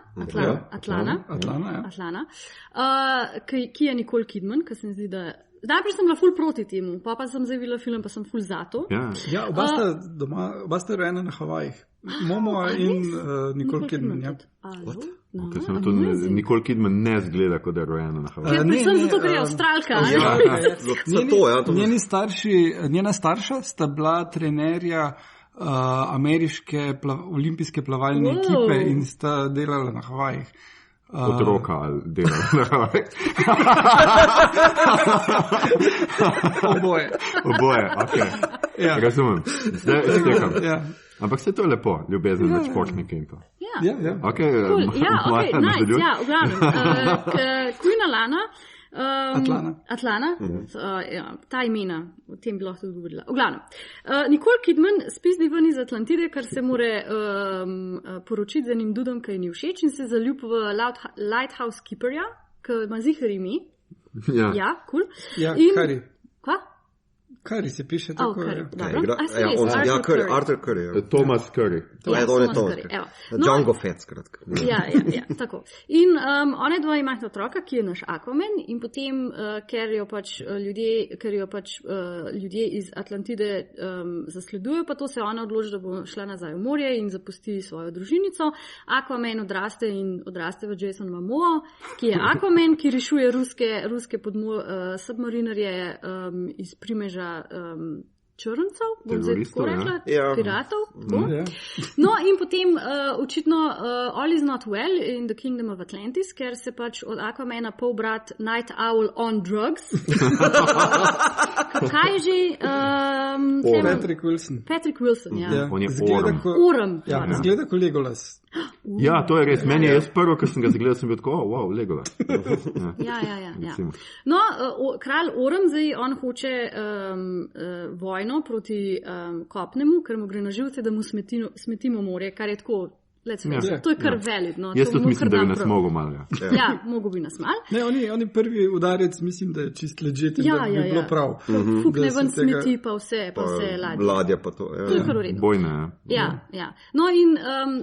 ki je Nicole Kidman, ki se mi zdi, da... Najprej sem bila ful proti temu, pa sem zdaj videla film, pa sem ful zato. Oba sta rojena na Havajih. Momo in Nicole Kidman. Nicole Kidman ne zgleda, kot da je rojena na Havajih. Predvsem zato, ker je Avstralka. Njena starša sta bila trenerja ameriške olimpijske plavalne ekipe in sta delala na Havajih. Otroka ali delala. Oboje, okej. Razumem. Zdaj stekam. Ampak se to je lepo, ljubezen med športniki in to. Okej, nice, v glavnem. Queen Atlana, ta imena, o tem bi lahko tudi govorila. V glavnem, Nicole Kidman spizdi ven iz Atlantide, ker se more poročiti z enim dudom, ki ji ni všeč in se zaljub v Lighthouse Keeperja, ki ima zihar ime. Ja, cool. Kari. Kva? Kari se piše tako. Arthur Curry. Thomas Curry. Django Fett, skratka. Ja, tako. In one dva imata otroka, ki je naš Aquaman in potem, ker jo pač ljudje iz Atlantide zasledujo, pa to se ona odloči, da bo šla nazaj v morje in zapusti svojo družinico. Aquaman odraste v Jason Momoa, ki je Aquaman, ki rešuje ruske submarinarje iz primeža črncev, bom zdaj tako rekla, piratov. No in potem očitno all is not well in the Kingdom of Atlantis, ker se pač od Aquamana polbrat Night Owl on drugs. Kaj je že? Patrick Wilson. Patrick Wilson, ja. On je Orem. Ja, zgleda kot Legolas. Ja, to je res. Meni je prvo, ko sem ga zagledal, sem bil tako, wow, Legova. Ja. No, kralj Ormzej, on hoče vojno proti kopnemu, ker mu gre na živce, da mu smetimo morje, kar je tako. To je kar validno. Jaz tudi mislim, da bi nas mogel malo. Ja, mogo bi nas malo. Ne, oni prvi udarec, mislim, da je čist ležite, da bi bilo prav. Fukne ven smeti, pa vse ladje. Ladja pa to. To je kar uredno. Bojne, ja. No in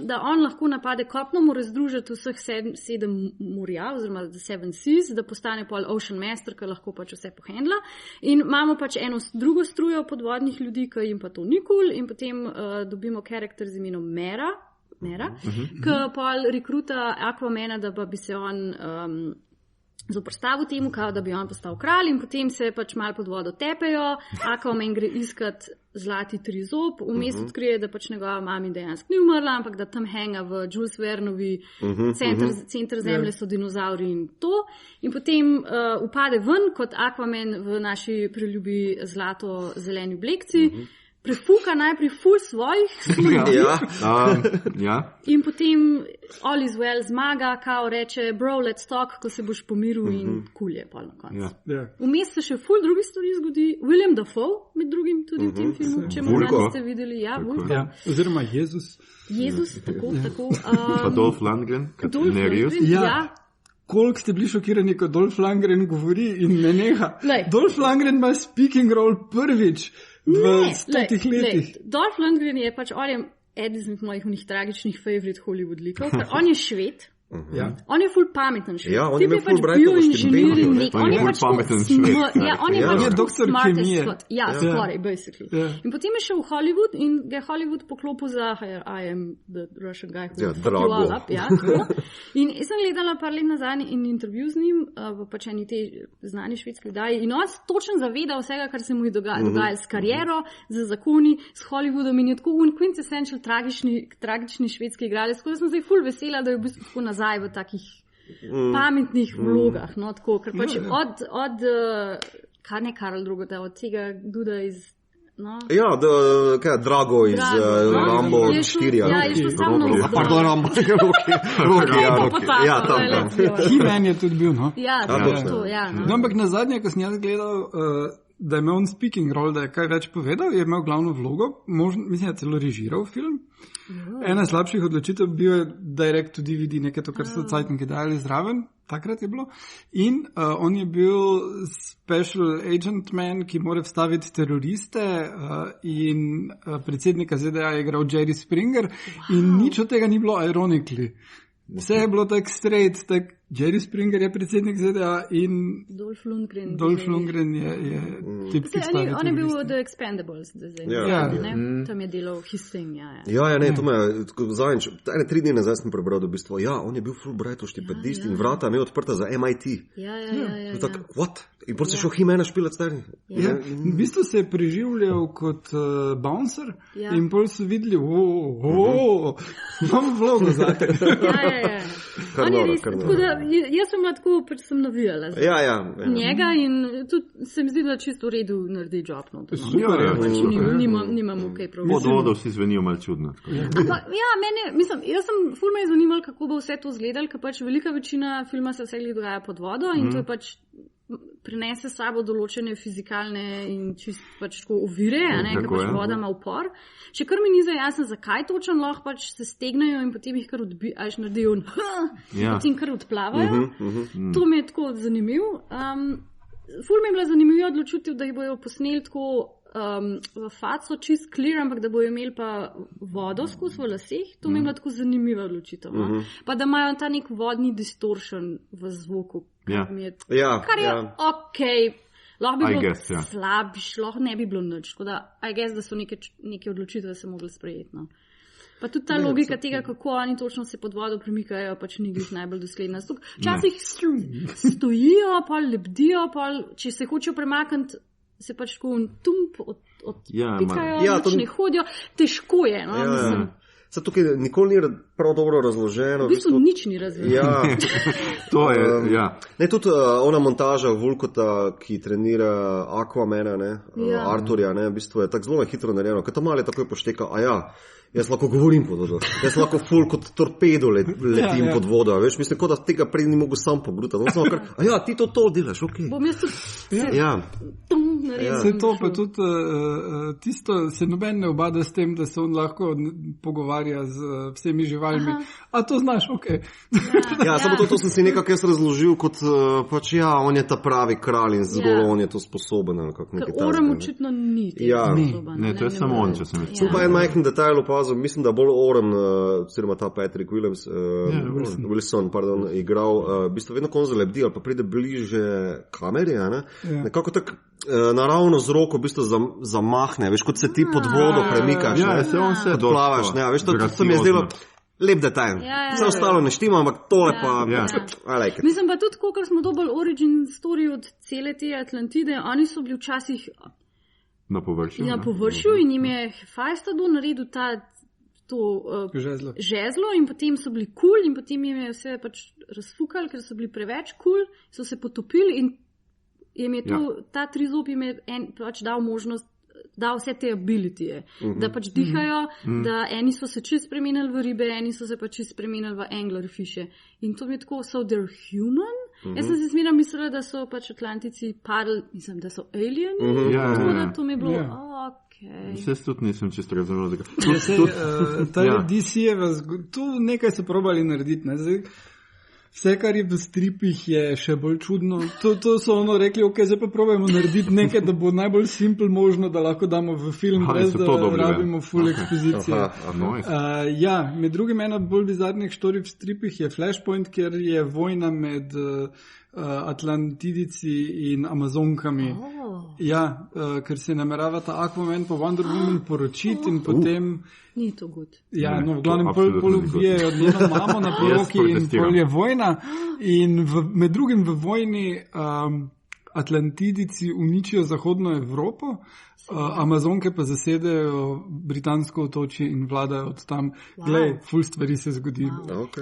da on lahko napade kopno, mora združiti vseh 7 morja, oziroma 7 seas, da postane pol Ocean Master, ki lahko pač vse pohendla. In imamo pač eno drugo strujo podvodnih ljudi, ki jim pa to ni cool, in potem dobimo karakter z imenom Mera, ki pol rekruta Aquamana, da pa bi se on zoprstavil temu, da bi on postal kralj, in potem se pač malo pod vodo tepejo, Aquaman gre iskat zlati trizob, vmes odkrije, da pač njegova mami dejansko ni umrla, ampak da tam henga v Jules Vernovi center zemlje so dinozauri in to. In potem upade ven kot Aquaman v naši preljubi zlato-zeleni oblekci, prefuka najprej ful svojih ljudi. Ja. In potem all is well zmaga, kao reče, bro, let's talk, ko se boš pomiril in cool je pol na koncu. Vmes se še ful drugih stvari zgodi. William Dafoe, med drugim tudi v tem filmu, če morda niste videli. Ja, Vulko. Oziroma Jezus, tako. Pa Dolph Lundgren, Nereus. Ja. Koliko ste bili šokirani, ko Dolph Lundgren govori in ne neha. Dolph Lundgren ima speaking role prvič v 100 letih. Dolph Lundgren je pač, on je eden izmed mojih tragičnih favorite Hollywood likov, ker on je Šved. On je ful pameten Šved. Ja, on je pač bioinženir in nek. On je pač pameten Šved. Ja, on je pač doktor kemije. Ja, skoraj, basically. In potem je šel v Hollywood in ga je Hollywood poklopil za I am the Russian guy who fucked you all up. In sem gledala par let nazaj in intervju z njim v pač eni te znani švedski vdaji in on točno zaveda vsega, kar se mu je dogajalo s kariero, z zakoni, s Hollywoodom in je tako quintessential tragični švedski igralec. Tako da sem zdaj ful vesela, da je v bistvu tako nazaj v takih pametnih vlogah, no, tako, ker pač od kar ne Karl II, od tega duda iz, no. Ja, Drago iz Rambo 4. Ja, je šlo samo na Pardon, Rambo, ja, tam. He-Man je tudi bil, no. Ja, to, ja. No, ampak na zadnje, ko sem jaz gledal, da je imel on speaking role, da je kaj več povedal, je imel glavno vlogo, mislim, da celo režiral film. Ena slabših odločitev bil je direct to DVD, nekaj to, kar so cajtniki dajali zraven, takrat je bilo. In on je bil special agent man, ki mora vstaviti teroriste in predsednika ZDA je igral Jerry Springer in nič od tega ni bilo ironically. Vse je bilo tak straight, tak Jerry Springer je predsednik ZDA in Dolph Lundgren je tip, ki stavi. On je bil The Expendables, tam je delal his thing. Ja, ne, to me zadnjič, 3 dni nazaj sem prebral, da v bistvu, on je bil Fulbrightov štipendist in vrata imel odprta za MIT. Ja. Tak, what? In potem se šel He-Mana špilat stari. Ja, v bistvu se je preživljal kot bouncer in potem so videli, imam vlogo za te. Ja. On je res, tako da jaz sem tako, pač sem navijala njega in tudi se mi zdi, da čisto v redu naredi job. Nimamo kaj prav. Vodo vsi zvenijo malo čudno. Jaz sem ful me zanimal, kako bo vse to izgledalo, ker pač velika večina filma se vse dogaja pod vodo in to je pač prinese s sabo določene fizikalne in čist pač tako ovire, ker pač voda ima upor. Še kar mi ni jasno, zakaj točno lahko pač se stegnajo in potem jih kar naredijo in potem kar odplavajo. To mi je tako zanimiv. Ful mi je bila zanimiva odločitev, da jih bojo posneli tako v faco čist clear, ampak da bojo imeli pa vodo skozi v laseh. To mi je bila tako zanimiva odločitev. Pa da imajo ta nek vodni distortion v zvoku. Kar je okej. Lahko bi bilo slabš, lahko ne bi bilo nič. Tako da, I guess, da so neke odločitve se mogli sprejeti. No. Pa tudi ta logika tega, kako oni točno se pod vodo premikajo, pač ni glih najbolj dosledna. Včasih stojijo, pa lebdijo, pa če se hočejo premakniti, se pač tako tump odpikajo, ne hodijo. Težko je, no? tukaj nikoli ni prav dobro razloženo. V bistvu nič ni razloženo. Ja. To je, ja. Ne, tudi ona montaža Vulkota, ki trenira Aquamana, Arturja, v bistvu je tako zelo hitro narejeno, ker to malo je takoj pošteka, jaz lahko govorim pod vodo, jaz lahko ful kot torpedo letim pod vodo, veš, mislim, kot da tega prej ni mogel sam pogrutati. Ti to delaš, okej. Bom jaz tudi Se to pa tudi tisto, se noben ne obada s tem, da se on lahko pogovarja z vsemi živalmi. A to znaš, okej. Samo to sem si nekako jaz razložil kot on je ta pravi kralj in zgolj on je to sposoben. Orem očitno ni sposoben. Ne, to je samo on, če sem jih. Tu pa en majhen detajl opazil, mislim, da bolj Orem, oziroma ta Patrick Wilson, igral, v bistvu vedno kon zalepdi ali pa pride bliže kameri, nekako tako naravno z roko v bistvu zamahne, veš, kot se ti pod vodo premikaš, se on se plavaš, veš, to se mi je zdelo lep detajl. Vse ostalo ne štima, ampak tole pa I like it. Mislim pa tudi, kolikor smo dobili origin story od cele te Atlantide, oni so bili včasih na površju in jim je Hephaestus naredil to žezlo in potem so bili cool in potem jim je vse pač razfukali, ker so bili preveč cool, so se potopili in jim je ta trizob jim je pač dal možnost, dal vse te abilityje, da pač dihajo, da eni so se čist spremenili v ribe, eni so se pač čist spremenili v anglerfishe. In to mi je tako, so they're human? Jaz sem se smeram mislila, da so pač Atlantici padli, mislim, da so alieni. Tako da to mi je bilo, okej. Vse tudi nisem čisto razumel. DC-jeva, tu nekaj so probali narediti, ne? Zdaj, vse, kar je v stripih, je še bolj čudno. To so ono rekli, zdaj pa probajmo narediti nekaj, da bo najbolj simpel možno, da lahko damo v film, brez da rabimo full ekspozicije. Med drugim ena bolj bizarnih štorij v stripih je Flashpoint, kjer je vojna med Atlantidici in Amazonkami. Ker se namerava ta Aquaman po Wonder Woman poročiti in potem... Ni to good. V glavnem pol ubijejo njeno mamo na poroki in pol je vojna. In med drugim v vojni Atlantidici uničijo zahodno Evropo, Amazonke pa zasedejo britansko otočje in vladajo od tam. Glej, ful stvari se zgodi.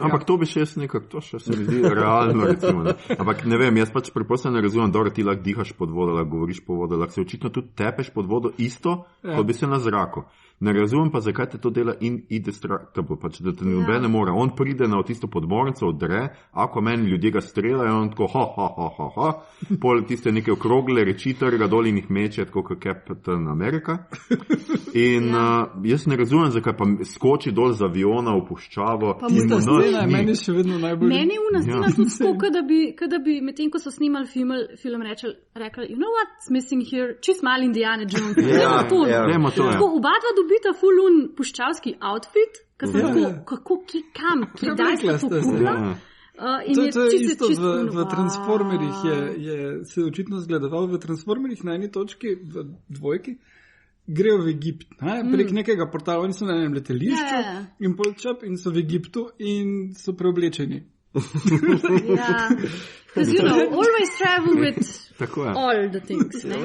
Ampak to bi še jaz nekako, to še se mi zdi realno, recimo. Ampak ne vem, jaz pač preprosto ne razumem, da ti lahko dihaš pod vodo, lahko govoriš pod vodo, lahko se očitno tudi tepeš pod vodo isto, kot bi se na zraku. Ne razumem pa, zakaj te to dela indestructible, pač da te noben ne more. On pride na tisto podmornico, odre, Aquaman, ljudje ga streljajo, on tako pol tiste neke okrogle reči trga dol in jih meče, tako kot Captain America. In jaz ne razumem, zakaj pa skoči dol z aviona v puščavo. Pa mu ta scena je meni še vedno najbolj... Meni je una scena tudi tako, da bi medtem, ko so snimali film rekli, you know what's missing here? Čist mal Indiana Jones. Tako obadva dobita full puščavski outfit, ki se kako, kam, kdaj sta to kupila. To je isto v Transformerih, se je očitno zgledoval v Transformerih na eni točki, v dvojki, grejo v Egipt, prek nekega portala, oni so na enem letališču in polčap in so v Egiptu in so preoblečeni. Because always travel with all the things. Na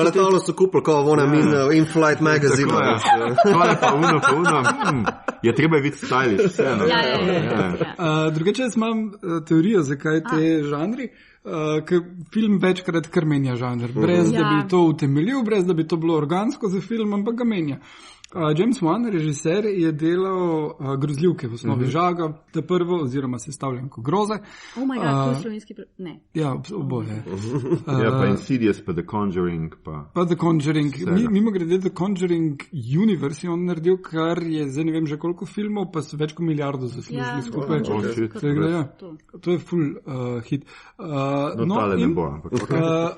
letalo so kupili kao onem in-flight magazine. To je pa uno. Je treba biti stylish, vseeno. Drugače jaz imam teorijo, zakaj te žanri, ker film večkrat kar menja žanr. Brez da bi to utemeljil, brez da bi to bilo organsko za film, ampak ga menja. James Wan, režiser, je delal grozljivke v osnovi Žaga, ta prvo, oziroma sestavljanko Groze. Oh my god, to je slovenski... Ne. Ja, oboje. Pa Insidious, pa The Conjuring, pa The Conjuring. Mimo grede The Conjuring Universe je on naredil, kar je, zdaj ne vem že koliko filmov, pa so več kot milijardo zaslužili skupaj. To je full hit. Tale ne bo, ampak...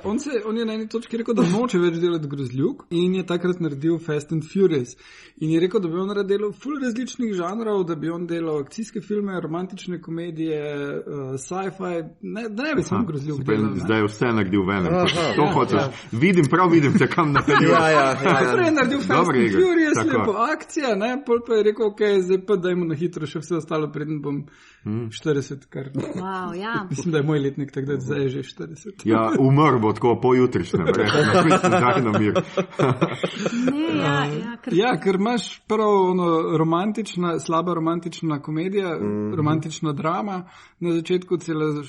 On je na eni točki rekel, da noče več delati grozljivk in je takrat naredil Fast and Furious. In je rekel, da bi on delal ful različnih žanrov, da bi on delal akcijske filme, romantične komedije, sci-fi, ne bi samo grozljivk delal. Zdaj je vse naredil venem. To hočeš. Vidim, te kam napeljuje. Prej je naredil Fast and Furious, lepo akcija, pol pa je rekel, zdaj pa dajmo na hitro še vse ostalo, preden bom 40, kar. Wow, ja. Mislim, da je moj letnik takrat zdaj že 40. Ja, umr bo tako pojutrišnjem, zdaj na mir. Ker imaš prvo slaba romantična komedija, romantična drama, na začetku cela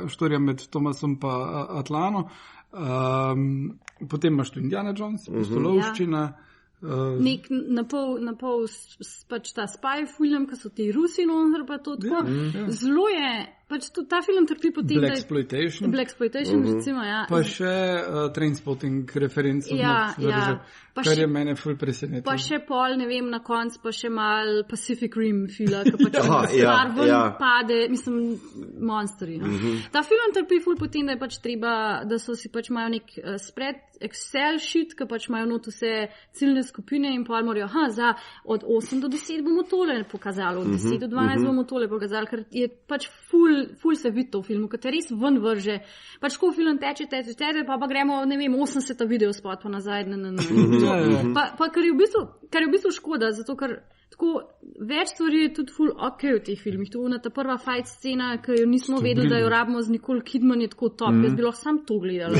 štorija med Tomasom pa Atlano, potem imaš tu Indiana Jones, Pustolovščina. Na pol pač ta spy film, ki so ti Rusi noter, pa to tako. Zelo je, pač ta film trpi potem, Blaxploitation, recimo, ja. Pa še Trainspotting referenco, kar je mene ful presenetilo. Pa še pol, ne vem, na konc pa še mal Pacific Rim fila, ki pač stvar ven pade, mislim, monsteri. Ta film trpi ful potem, da je pač treba, da so si pač imajo nek spread Excel sheet, ki pač imajo not vse ciljne skupine in pol morajo, od 8 do 10 bomo tole pokazali, od 10 do 12 bomo tole pokazali, ker je pač ful se vidi to v filmu, ker te res ven vrže. Pač ko film teče, pa gremo, ne vem, 80 video spot pa nazaj. Pa kar je v bistvu škoda, zato ker tako več stvari je tudi ful v teh filmih. Tu ta prva fight scena, ki jo nismo vedeli, da jo rabimo z Nicole Kidman, je tako top. Jaz bi lahko sam to gledala.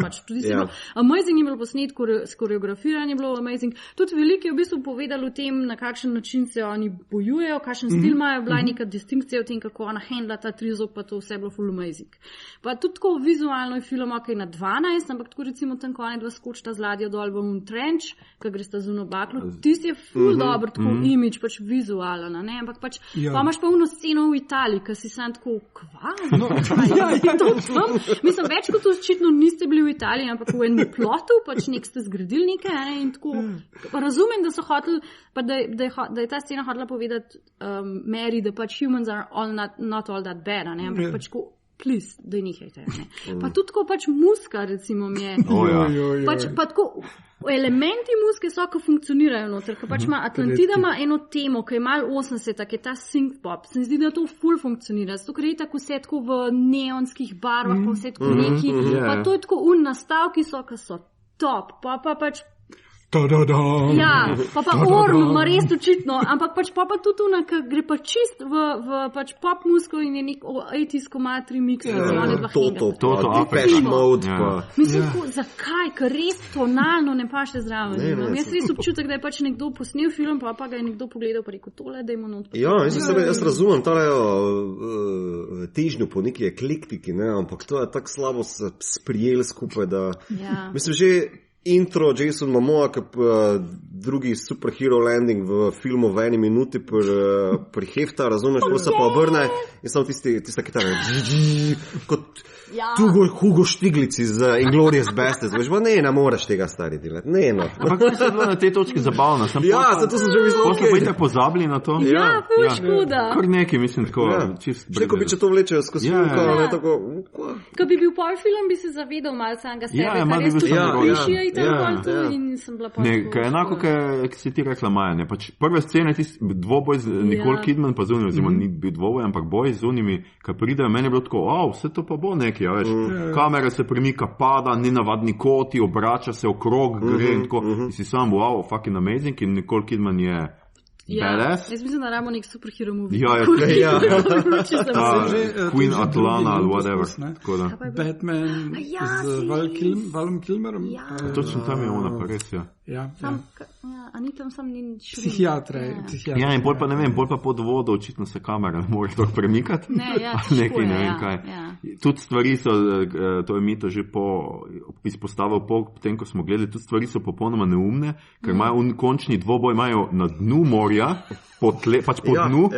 Pač tudi si bilo amazing je bilo posnet, skoreografiranje je bilo amazing. Tudi veliko je v bistvu povedali o tem, na kakšen način se oni bojujejo, kakšen stil imajo, bila je neka distinkcija o tem, kako ona handla ta trizok, pa to vse je bilo ful amazing. Pa tudi tako vizualno je film na 12, ampak tako recimo tam, ko ona dva skočita z ladjo dol v Trench, ki gresta z uno baklo, tisti je ful dobro, tako imidž, pač vizualen, ne, ampak pač, pa imaš pa uno sceno v Italiji, ki si sam tako, mislim, več kot očitno niste bili v Italiji, ampak v enem plotu, pač nek ste zgradili nekaj, in tako, pa razumem, da so hoteli, pa da je ta scena hotela povedati Mary, da pač humans are not all that bad, ne, ampak pač ko, please, da je nehajte, ne. Pa tudi tako pač muska, recimo, mi je, pač pa tako, elementi muske so, ki funkcionirajo noter, ker pač ima Atlantida ima eno temo, ki je malo 80, ki je ta synth pop. Se mi zdi, da to ful funkcionira. Zato, ker je tako vse tako v neonskih barvah, pa vse tako neki, pa to je tako nastavki so, ki so top, pa pač ja, pa Orm, ma res očitno, ampak pač pa tudi ona, ki gre pa čist v pač pop musko in je nek 80s matri mix. To, Depeche Mode. Mislim, zakaj, ker res tonalno ne paše zraven. Jaz res občutek, da je pač nekdo posnel film, pa ga je nekdo pogledal, pa rekel, tole, dajmo not. Ja, jaz razumem tale težnjo po neki eklektiki, ne, ampak to je tako slabo sprijel skupaj, da mislim, že intro Jason Momoa, drugi superhero landing v filmu v 1 minuti pri hefta, razumeš, ko se pa obrne in samo tista kitara kot Hugo Stiglitz iz Inglourious Basterds, veš, ne moreš tega stari delati, no. Ampak to se je bilo na tej točki zabavno. Zato sem že mislil, ko smo pa pozabili na to. Ja, škoda. Kar nekaj, mislim, tako čist brez. Ko bi če to vlečejo skozi filmko, ne tako. Ko bi bil pol film, bi se zavedal malo samega sebe, kar res tudi klišija in tako in sem bila pol. Ne, enako, ki si ti rekla, Maja, ne, pač prve scene, dvoboj z Nicole Kidman, pa z unimi, oziroma ni bil dvoboj, ampak boj z unimi, ki pridejo, meni je bilo tako, vse to pa bo nekaj. Ja, veš, kamera se premika, pada, nenavadni koti, obrača se okrog, gre in tako. In si sam, wow, fucking amazing, in Nicole Kidman je badass. Jaz mislim, da rabimo nek superhero movie. Ja. Queen Atlana ali whatever. Batman z Valom Kilmerom. Točno tam je ona, pa res, ja. A ni tam sam ni psihiatra. Ja, in bolj pa ne vem, bolj pa pod vodo, očitno se kamera ne more tako premikati. Nekaj, ne vem kaj. Tudi stvari so, to je Mito že izpostavil potem, ko smo gledali, tudi stvari so popolnoma neumne, ker imajo končni dvoboj, imajo na dnu morja, pač po dnu,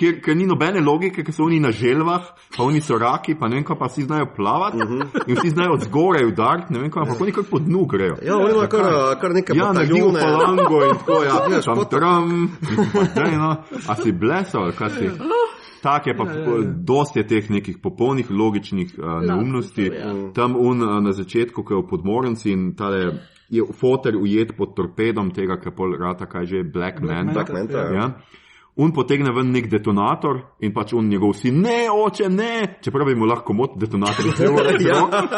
ker ni nobene logike, ker so oni na želvah, pa oni so raki, pa ne vem kaj, pa vsi znajo plavati in vsi znajo od zgoraj udariti, ne vem kaj, ampak oni kar po dnu grejo. Ja, oni imajo kar nekaj bataljone. Ja, falango in tako, a si blesal, kaj si? Tak je pa, dosti je teh nekih popolnih logičnih neumnosti. Tam na začetku, ko je v podmornici in tale je fotelj ujet pod torpedom tega, ki pol rata, kaj že, Black Manta. on potegne ven nek detonator in pač on njegov sin, ne, oče, ne, čeprav bi mu lahko mot detonator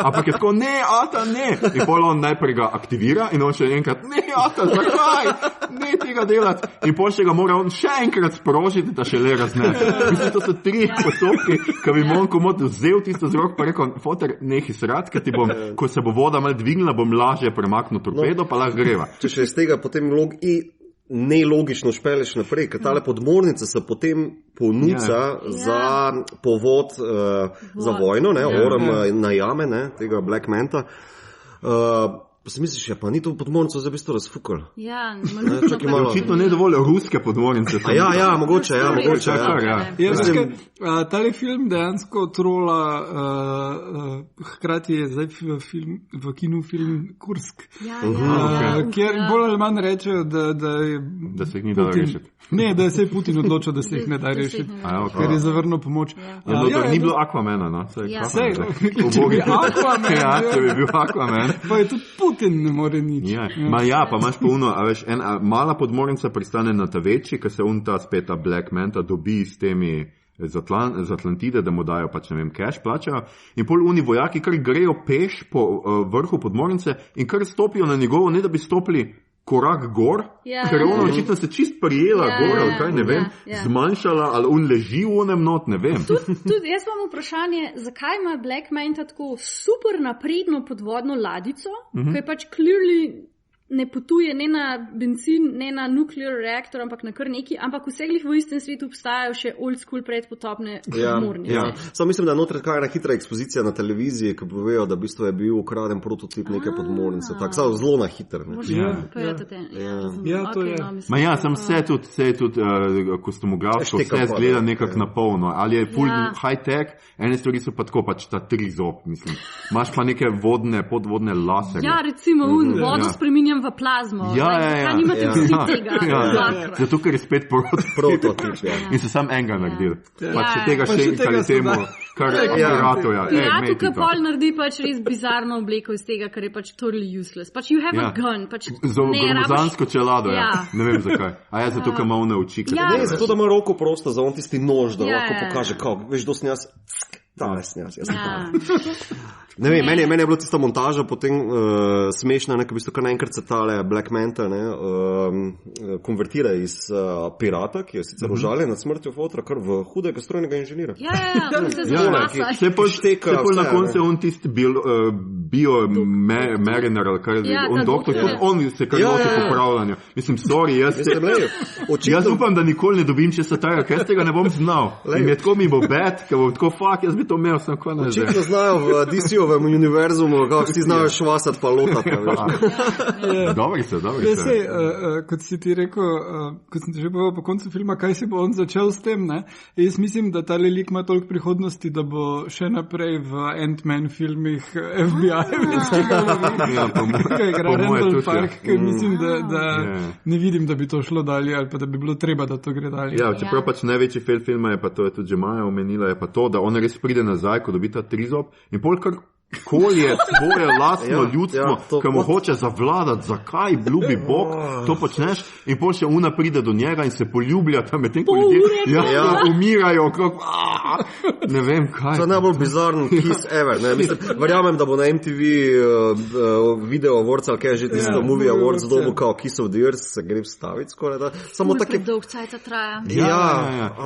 ampak je tako, ne, ata, ne. In pol on najprej ga aktivira in on še enkrat, ne, ata, zakaj? Ne tega delati. In pol še ga mora on še enkrat sprožiti, da še le raznese. Mislim, to so 3 postopki, ki bi on komot vzel tisto z rok, pa rekel, foter, nehi srat, ker ti bom, ko se bo voda mal dvignila, bom lažje premaknil torpedo, pa lahko greva. Če še iz tega potem nelogično špeleš naprej, ker tale podmornice se potem ponuca za povod za vojno, Orem najame, tega Black Manta. Pa si misliš, pa ni to podmornico za bistvo razfukal? Ja, očitno ne dovolj ruske podmornice. Mogoče. Tale film dejansko trola, hkrati je zdaj v kinu film Kursk, kjer bolj ali manj rečejo, da se jih ni dalo rešiti. Ne, da se je Putin odločil, da se jih ne da rešiti, ker je zavrnil pomoč. Ni bilo Aquamana, no? Če bi bil Aquaman. Pa je tudi Putin ne more nič. Pa imaš pa uno, ena mala podmornica pristane na ta večji, ker se ta spet ta Black Manta dobi s temi z Atlantide, da mu dajo pač, ne vem, cash plačajo. In pol oni vojaki kar grejo peš po vrhu podmornice in kar stopijo na njegovo, ne da bi stopili korak gor, ker ona očitno se čist prijela gor, ali kaj, ne vem, zmanjšala, ali on leži v onem not, ne vem. Tudi jaz imam vprašanje, zakaj ima Black Manta tako super napredno podvodno ladico, ki je pač clearly ne potuje ne na benzin, ne na nuclear reaktor, ampak na kar neki, ampak vseglih v istem svetu obstajajo še old school predpotopne podmornice. Samo mislim, da noter kakšna hitra ekspozicija na televiziji, ki povejo, da v bistvu je bil ukraden prototip neke podmornice. Tako zelo na hiter. Sem vse tudi kostumografsko, vse zgleda nekako na polno. Ali je full high-tech, ene stvari so pa tako pač ta trizop, mislim. Imaš pa neke podvodne laserje. Ja, recimo vodo spreminjam v plazmo. Kaj nimate vsi tega? Zato, ker je spet prototip. In so sam enega naredili. Pa če tega še enkrat temu, kar piratu. Piratu, ki pol naredi pač res bizarno obleko iz tega, kar je pač totally useless. Pač you have a gun. Gromozansko čelado, ne vem zakaj. Zato, ker ima one oči. Ne, zato, da ima roko prosto za on tisti nož, da lahko pokaže, veš, do snjas, tale snjas, jaz sem tale. Ne vem, meni je bilo tista montaža potem smešna, ker v bistvu kar naenkrat se tale Black Manta konvertira iz pirata, ki je sicer užaljen nad smrtjo fotra, kar v hudega strojnega inženira. Se zmasa. Se pol na koncu on tisti bio-mariner, ali kar je on doktor, tudi on se kar noti popravljanja. Mislim, sorry, jaz upam, da nikoli ne dobim česa tega, ker tega ne bom znal. In je tako mi bo bad, ker bom tako jaz bi to imel, sem kaj ne že. Očitno znajo v DC-ovem univerzumu, kako vsi znajo švasati pa lotati. Dobri se. Kot si ti rekel, kot sem ti že povedal po koncu filma, kaj si bo on začel s tem, ne? Jaz mislim, da ta lik ima toliko prihodnosti, da bo še naprej v Ant-Man filmih FBI igra Randall Park, ker mislim, da ne vidim, da bi to šlo dalje ali pa da bi bilo treba, da to gre dalje. Čeprav pač največji fail filma je pa to, je tudi že Maja omenila, je pa to, da on res pride nazaj, ko dobi ta trizob in pol kar kolje tvoje lastno ljudstvo, ki mu hoče zavladati, zakaj, ljubi Bog, to počneš in pol še una pride do njega in se poljublja tam med tem, ko ljudje umirajo okrog, ne vem kaj. To je najbolj bizarno kiss ever. Verjamem, da bo na MTV Video Awards, ali kaj je že tisto Movie Awards dobu kao Kiss of the Earth, se gre vstaviti skoraj. Samo tako dolg cajt traja.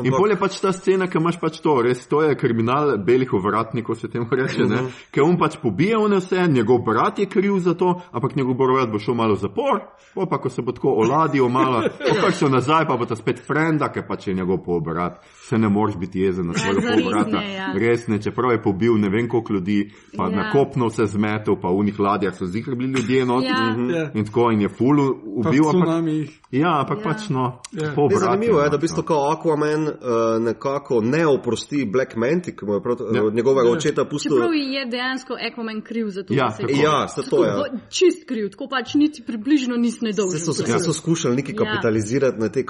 In pol je pač ta scena, ki imaš pač to, res to je kriminal belih ovratnikov, se temu reče, ne, ker on pač pobije one vse, njegov brat je kriv za to, ampak njegov brat bo šel malo v zapor, pa ko se bo tako oladil malo, pa šel nazaj, pa bo ta spet frenda, ker pač je njegov polbrat. Se ne moreš biti jezen na svojega polbrata. Res ne, čeprav je pobil ne vem koliko ljudi, pa na kopno se zmetel, pa v unih ladjah so zihar bili ljudje not, in tako, in je ful ubil. Ampak pač polbrat. Zanimivo je, da v bistvu kao Aquaman nekako ne oprosti Black Manta, ki mu je njegovega očeta pustil. Čeprav je dejansko Aquaman kriv za to, da se čist kriv, tako pač niti približno nis nedolžen. So skušali nekaj kapitalizirati na te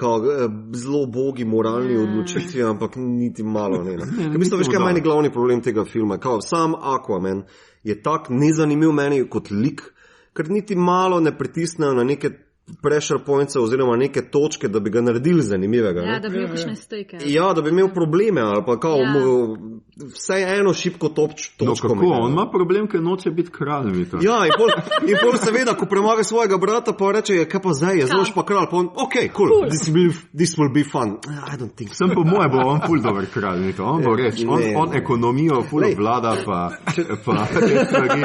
zelo bogi moralni odločitvi, ampak niti malo ne. Mislim, veš, kaj je meni glavni problem tega filma? Sam Aquaman je tak nezanimiv meni kot lik, ker niti malo ne pritisnejo na neke pressure points oziroma neke točke, da bi ga naredili zanimivega. Ja, da bi imel kakšne steke. Ja, da bi imel probleme ali pa kao vsaj eno šibko točko. No kako, on ima problem, ker noče biti kralj. Ja, in pol seveda, ko premaga svojega brata, pa reče, kaj pa zdaj, jaz boš pa kralj, pa on, ok, cool. This will be fun. I don't think so. Sem po moje bo on ful dober kralj, on bo reč, on ekonomijo ful vlada, pa te stvari.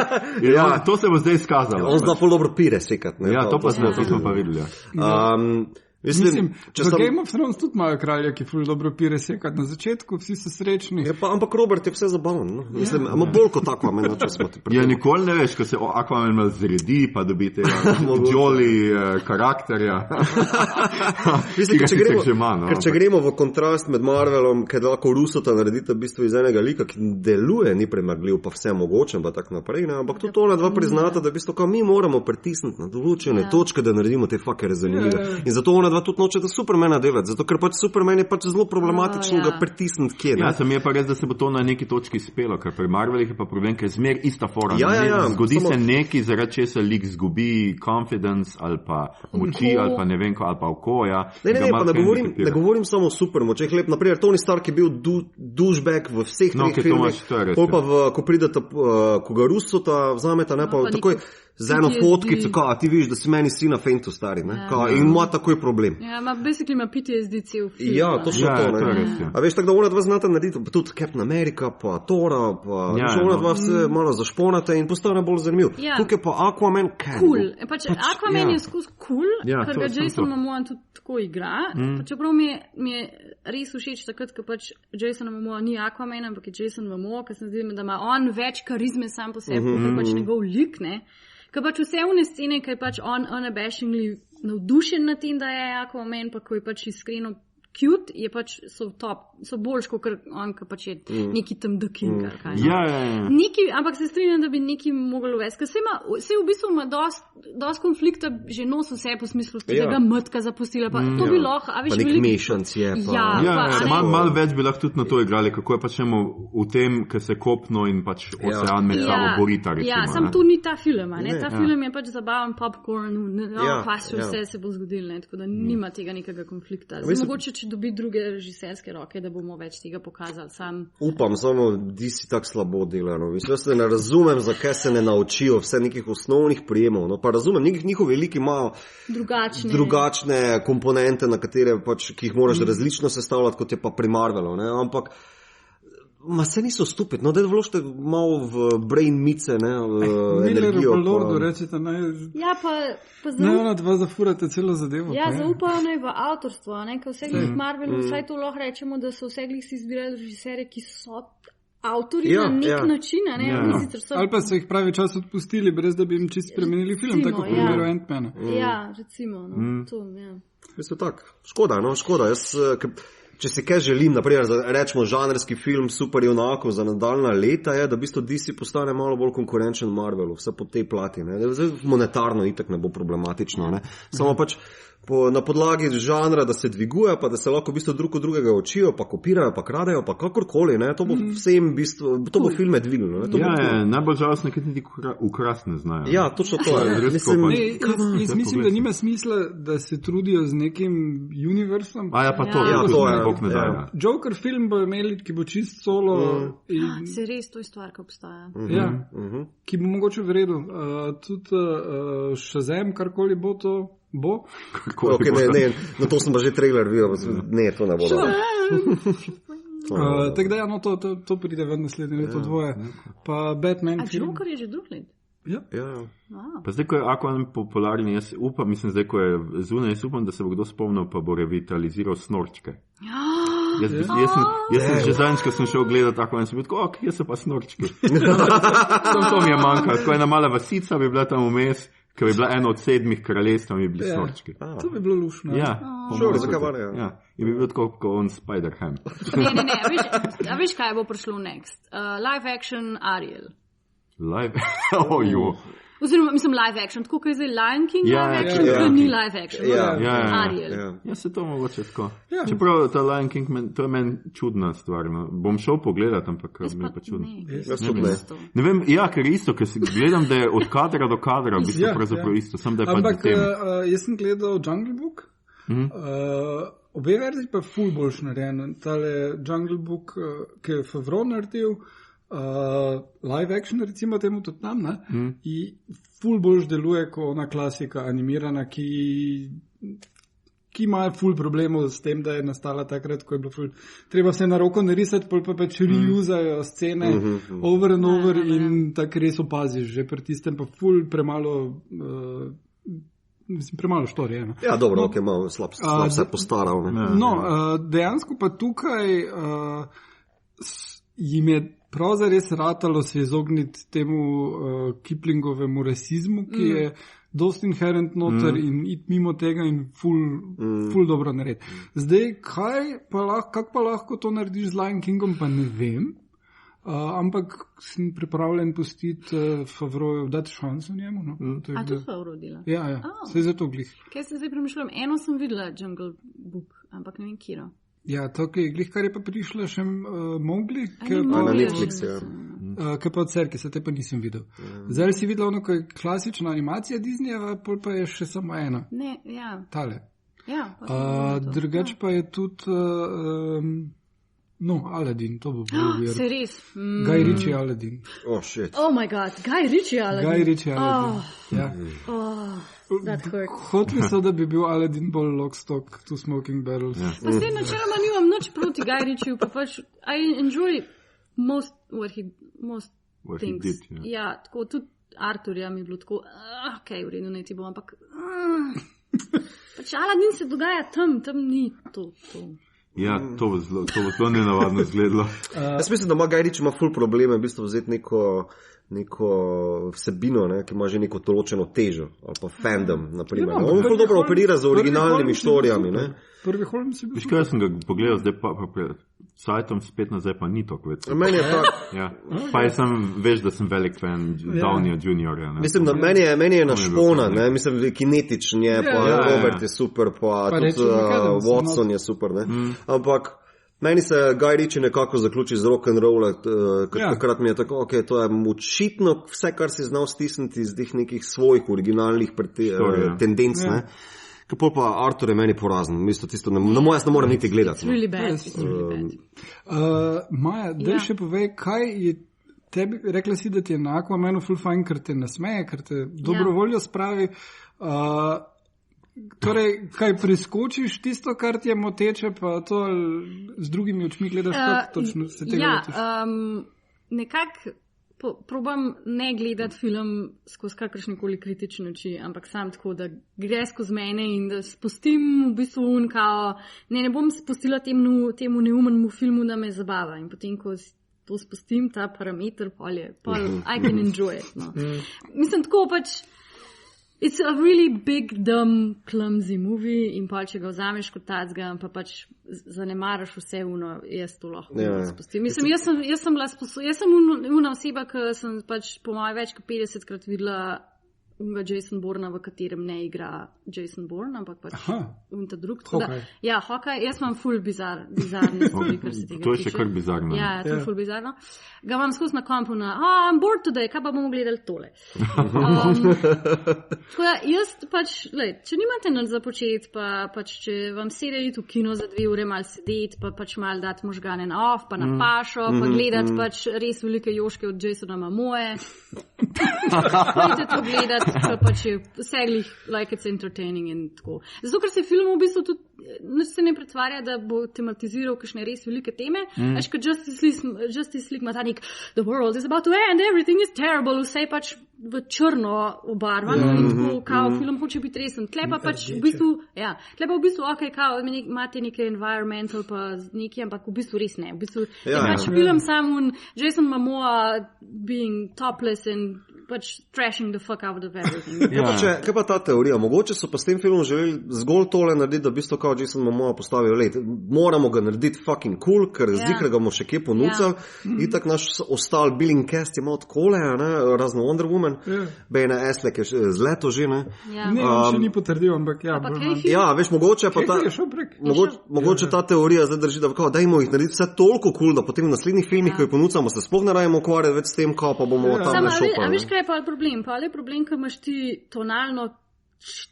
Ja, to se bo zdaj skazalo. On zna ful dobro pire sekat. Ja, to smo pa videli. Mislim, v Game of Thrones tudi imajo kralja, ki ful dobro pire sekat na začetku, vsi so srečni. Ja, ampak Robert je vse zabaven. No? Mislim, ima bolj kot Aquaman, če smo ti pripravili. Ja, nikoli ne veš, ko se Aquaman mal zredi, pa dobi tega Jolly karakterja. Mislim, če gremo v kontrast med Marvelom, ker lahko Rusota naredita v bistvu iz enega lika, ki deluje, ni premagljiv, pa vse mogoče, pa tak naprej, ne? Ampak tudi ona dva priznata, da v bistvu, mi moramo pritisniti na določene točke, da naredimo te fakere zanimive. In zato ona dva tudi noče, da Supermana delati, zato ker pač Superman je pač zelo problematično ga pritisniti kje. Ja, sem je pa res, da se bo to na neki točki spelo, ker pri Marvelih je pa problem, ker je zmer ista fora. Zgodi se neki, zaradi česa lik zgubi confidence ali pa moči ali pa ne vem ko, ali pa okoja. Pa ne govorim samo o supermočeh, naprimer Tony Stark je bil douchebag v vseh treh filmih, pol pa ko prideta, ko ga Rusota vzameta, ne pa takoj z eno fotkico, a ti vidiš, da si meni sina fentu stari, ne? In ima takoj problem. Ja, basically ima PTSD cel film. Ja, točno to, ne? A veš, tako da ona dva znata narediti, pa tudi Captain America, pa Thora, pa ona dva vse malo zašponate in postane bolj zanimiv. Tukaj pa Aquaman cool. Aquaman je skozi cool, ker ga Jason Momoa tudi tako igra. Čeprav mi je res všeč takrat, ker pač Jason Momoa ni Aquaman, ampak je Jason Momoa, ker se zdi, da ima on več karizme sam po sebi, ker pač njegov lik, ne? Ker pač vse une scene, ker je pač on unabashingly navdušen na tem, da je Aquaman, pa ko je pač iskreno cute, je pač so top, so boljš, kot on, ki pač je neki tam the king. Ampak se strinjam, da bi neki mogli uvesti, ker se v bistvu ima dost konflikta že nos vse po smislu, da ga mrtka zapustila, pa to bi lahko, a veš, veliko... Pa nek mešanc je. Malo več bi lahko tudi na to igrali, kako je pač v tem, ker se kopno in pač ocean med sabo borita, recimo. Ja, sam tu ni ta film, ne? Ta film je pač zabaven popcorn, vse se bo zgodilo, tako da nima tega nekega konflikta. Mogoče, če dobi druge režiserske roke, da bomo več tega pokazali sam. Upam, samo di si tak slabo delano. Mislim, da se ne razumem, zakaj se ne naučijo vse nekih osnovnih prijemov. No, pa razumem, njihovi veliki imajo drugačne komponente, na katere pač, ki jih moraš različno sestavljati, kot je pa pri Marvelu, ne? Ampak se niso stupiti, no, da vložite malo v brain mice, ne, energijo. Miller pa Lordu rečete, ne. Ja, pa ne, ona dva zafurate celo zadevo. Ja, zaupajo naj v avtorstvo, ne, ker vseh Marvelu, vsaj to lahko rečemo, da so vseh si izbirali režiserje, ki so avtorji na nek način, ne. Ali pa so jih pravi čas odpustili, brez da bi jim čisto spremenili film, tako v primeru Ant-Mana. Ja, recimo, no, to, ja. Veste tak, škoda, če se kaj želim, naprimer, rečemo žanrski film super junakov za nadaljna leta, je, da v bistvu DC postane malo bolj konkurenčen Marvelu, vse po tej plati, ne. Zdaj monetarno itak ne bo problematično, ne. Samo pač na podlagi žanra, da se dviguje, pa da se lahko v bistvu drug od drugega učijo, pa kopirajo, pa kradejo, pa kakorkoli, ne. To bo vsem v bistvu, to bo filme dvignilo, ne. Najbolj žalostno, ker niti ukrast ne znajo. Ja, točno to je. Mislim, da nima smisla, da se trudijo z nekim universom. Ja, pa to je. Joker film bo imeli, ki bo čist solo. Se res, to je stvar, ki obstaja. Ki bo mogoče v redu. Tudi Shazam, karkoli bo to. Bo? Ne, na to sem pa že trailer videl, ne, to ne bo. Tako da, no, to pride v naslednje leto dvoje. Pa Batman film. A Joker je že drug let? Ja. Pa zdaj, ko je Aquaman popularen, jaz upam, mislim, zdaj, ko je zunaj, jaz upam, da se bo kdo spomnil, pa bo revitaliziral snorčke. Jaz sem že zadnjič, ko sem šel gledati Aquaman, sem bil tako, jaz so pa snorčki. To mi je manjkalo, ko ena mala vasica bi bila tam vmes, ker bi bila ena od 7 kraljestv, bi bili snorčki. To bi bilo lušno. Ja, zakaj ne? In bi bil tako, kot on Spider-Ham. Ne, a veš, kaj bo prišlo next? Live action Ariel. Oziroma, mislim, live action, tako kot je zdaj Lion King, live action, to ni live action. Ariel. Ja, se to mogoče tako. Čeprav ta Lion King, to je meni čudna stvar. No. Bom šel pogledat, ampak mi je pa čudno. Ne vem, ker isto, ker si gledam, da je od kadra do kadra, v bistvu pravzaprav isto, sem da je pa ampak jaz sem gledal Jungle Book, obe verziji pa ful boljš narejen. Tale Jungle Book, ki je Favreau naredil, live action recimo temu tudi tam, in ful boljš deluje kot ona klasika animirana, ki ima ful problemov s tem, da je nastala takrat, ko je bilo ful. Treba se na roko narisati, pol pa pač reusajo scene over and over in tak res opaziš, že pri tistem pa ful premalo štorije. Ne? Ja, dobro, ok, malo slab se postaral. Ne? No, dejansko pa tukaj jim je prav zares ratalo se izogniti temu Kiplingovemu rasizmu, ki je dost inherent noter in iti mimo tega in ful dobro narediti. Zdaj, kako pa lahko to narediš z Lion Kingom, pa ne vem, ampak sem pripravljen pustiti Favreau, dati šanso njemu. No? A to Favreau dela? Ja, se zato glih. Kaj se zdaj premišljam? Eno sem videla Jungle Book, ampak ne vem kiro. Ja, to je glih, kar je pa prišla še Mowgli, na Netflix, ki pa od Cerke, se te pa nisem videl. Zdaj si videla ono, ko je klasična animacija Disneyjeva, pol pa je še samo ena. Ne, ja. Tale. Ja. Drugač pa je tudi Aladdin, to bo bil vir. Se res. Guy Ritchie Aladdin. Oh, shit. Oh my god, Guy Ritchie Aladdin. Ja. That hurt. Hoteli so, da bi bil Aladdin bolj Lock, Stock, Two Smoking Barrels. Pa zdaj načeloma nimam nič proti Guy Ritchie, pa pač I enjoy most things. Did, ja, tako tudi Arturja mi je bilo tako, ok, v redu, ne ti bom, ampak pač Aladdin se dogaja tam ni to. Ja, to bo zelo nenavadno izgledalo. Jaz mislim, da ima Guy Ritchie ful probleme, v bistvu vzeti neko vsebino, ki ima že neko določeno težo, ali pa fandom, naprimer. On ful dobro operira z originalnimi štorijami. Prvi Holmes je bil. Viš, kaj sem ga pogledal, zdaj pa pred sajtom spet nazaj, pa ni tako več. Meni je tak. Ja. Pa veš, da sem velik fan Downeyja Juniorja. Mislim, da meni je našponan, mislim, kinetičen je, pa Robert je super, pa tudi Watson je super, ampak meni se Guy Ritchie nekako zaključi z rock'n'rolla, ker takrat mi je tako, ok, to je očitno vse, kar si znal stisniti iz nekih svojih originalnih tendenc, Kapol pa Artur je meni porazen. Tisto, jaz ne moram niti gledati. It's really bad. Maja, daj še povej, kaj je tebi, rekla si, da ti je na Aquamanu ful fajn, ker te nasmeje, ker te dobrovoljo spravi. Torej, kaj preskočiš tisto, kar ti je moteče, pa to z drugimi očmi gledaš, kako točno se tega lotiš? Nekako probam ne gledati film skozi kakršnekoli kritične oči, ampak sam tako, da gre skozi mene in da spustim v bistvu ne bom spustila temu neumnemu filmu, da me zabava. In potem, ko to spustim, ta parameter, pol I can enjoy it. No. Mislim, tako pač it's a really big, dumb, clumsy movie in pa če ga vzameš kot tacga, pa pač zanemaraš vse jaz to lahko spustim. Mislim, jaz sem una oseba, ki sem pač po moje več kot 50krat videla Jason Bourna, v katerem ne igra Jason Bourne, ampak pač ta drug. Ja, Hawkeye, jaz imam ful bizarne stvari, kar se tega tiče. To je še kar bizarno. Ja, to je ful bizarno. Ga imam skozi na kompu I'm bored today, kaj pa bomo gledali tole. Tako da jaz pač, če nimate nič za početi, pa pač če vam sede iti v kino za 2 ure mal sedeti, pa pač mal dati možgane na off, pa na pašo, pa gledati pač res velike joške od Jasona Momoe. Pojďte to gledati, pa pač je vse glih like it's entertaining in tako. Zato, ker se film v bistvu tudi se ne pretvarja, da bo tematiziral kakšne res velike teme. Až kot Justice League ima ta nek the world is about to end, everything is terrible, vse je pač v črno obarvano in tako, kao film hoče biti resen. Tle pa pač v bistvu, ok, kao imate neke environmental pa neki, ampak v bistvu res ne. V bistvu je pač film sam Jason Momoa being topless in pač trashing the fuck out of everything. Kaj pa ta teorija? Mogoče so pa s tem filmom želeli zgolj tole narediti, da v bistvu kao Jason Momoa postavijo, moramo ga narediti fucking cool, ker zdi, da ga bomo še kje ponucali. Itak naš ostal Billing cast je malo odkole, razno Wonder Woman, Ben Affleck je zleto že, ne? Ne, on še ni potrdil, ampak veš, mogoče ta teorija zdaj drži, da dajmo jih narediti vse toliko cool, da potem v naslednjih filmih, ko jih ponucamo, se sploh ne rajemo ukvarjati več s tem, kao pa bomo tam nešopali. A veš, kaj je pa problem? Pa je problem, ko imaš ti tonalno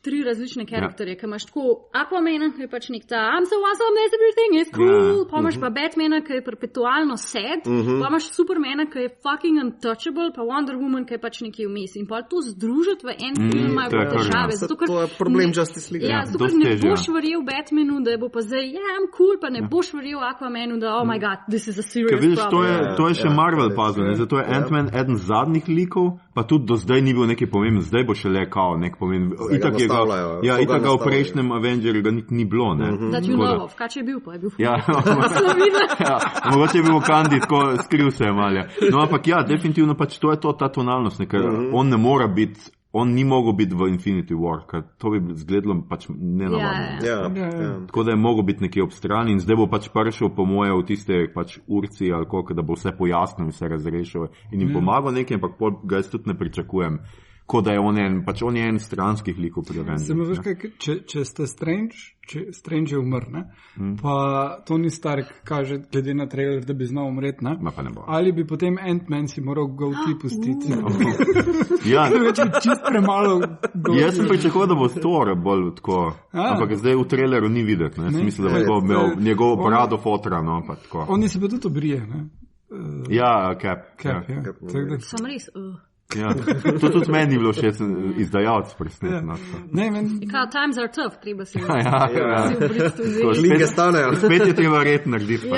3 različne karakterje, ki imaš tako Aquamana, ki je pač nek ta I'm so awesome, everything is cool, pa imaš pa Batmana, ki je perpetualno sad, pa imaš Supermana, ki je fucking untouchable, pa Wonder Woman, ki je pač nekje vmes. In pa to združiti v en film ima težave. To je problem Justice League. Zato ker ne boš verjel Batmanu, da bo pa zdaj, I'm cool, pa ne boš verjel Aquamanu, da oh my god, this is a serious problem. To je še Marvel puzzle, zato je Ant-Man eden zadnjih likov, pa tudi do zdaj ni bil nekaj pomemben, zdaj bo še le kao nek pomemben. Itak ga v prejšnjem Avengerju ga ni bilo, ne? That you know of. Kaj je bil pa? Je bil mogoče je bil Kandi, tako skril se je malja. No, ampak definitivno pač to je ta tonalnost, ker on ne mora biti, on ni mogel biti v Infinity War, ker to bi zgledalo pač nenavadno. Tako da je mogel biti nekje ob strani in zdaj bo pač prišel po moje v tiste pač urci ali koliko, da bo vse pojasnil in vse razrešil in jim pomagal nekaj, ampak ga jaz tudi ne pričakujem. Kot da je on je en stranskih likov pri Avengers. Samo veš kaj, če ste Strange je umr, ne? Pa Tony Stark kaže, glede na trailer, da bi znal umreti, ne? Ma pa ne bo. Ali bi potem Ant-Man si moral goatee pustiti? Več bi čist premalo goatee. Jaz sem pričakoval, da bo Thor bolj tako, ampak zdaj v traileru ni videti, ne? Jaz mislim, da bo imel njegovo brado fotra, no, pa tako. Oni se pa tudi obrije, ne? Cap. Sam res, to tudi meni ni bilo še izdajalc presnet. Times are tough, treba si Linke stanejo. Spet je treba red narediti.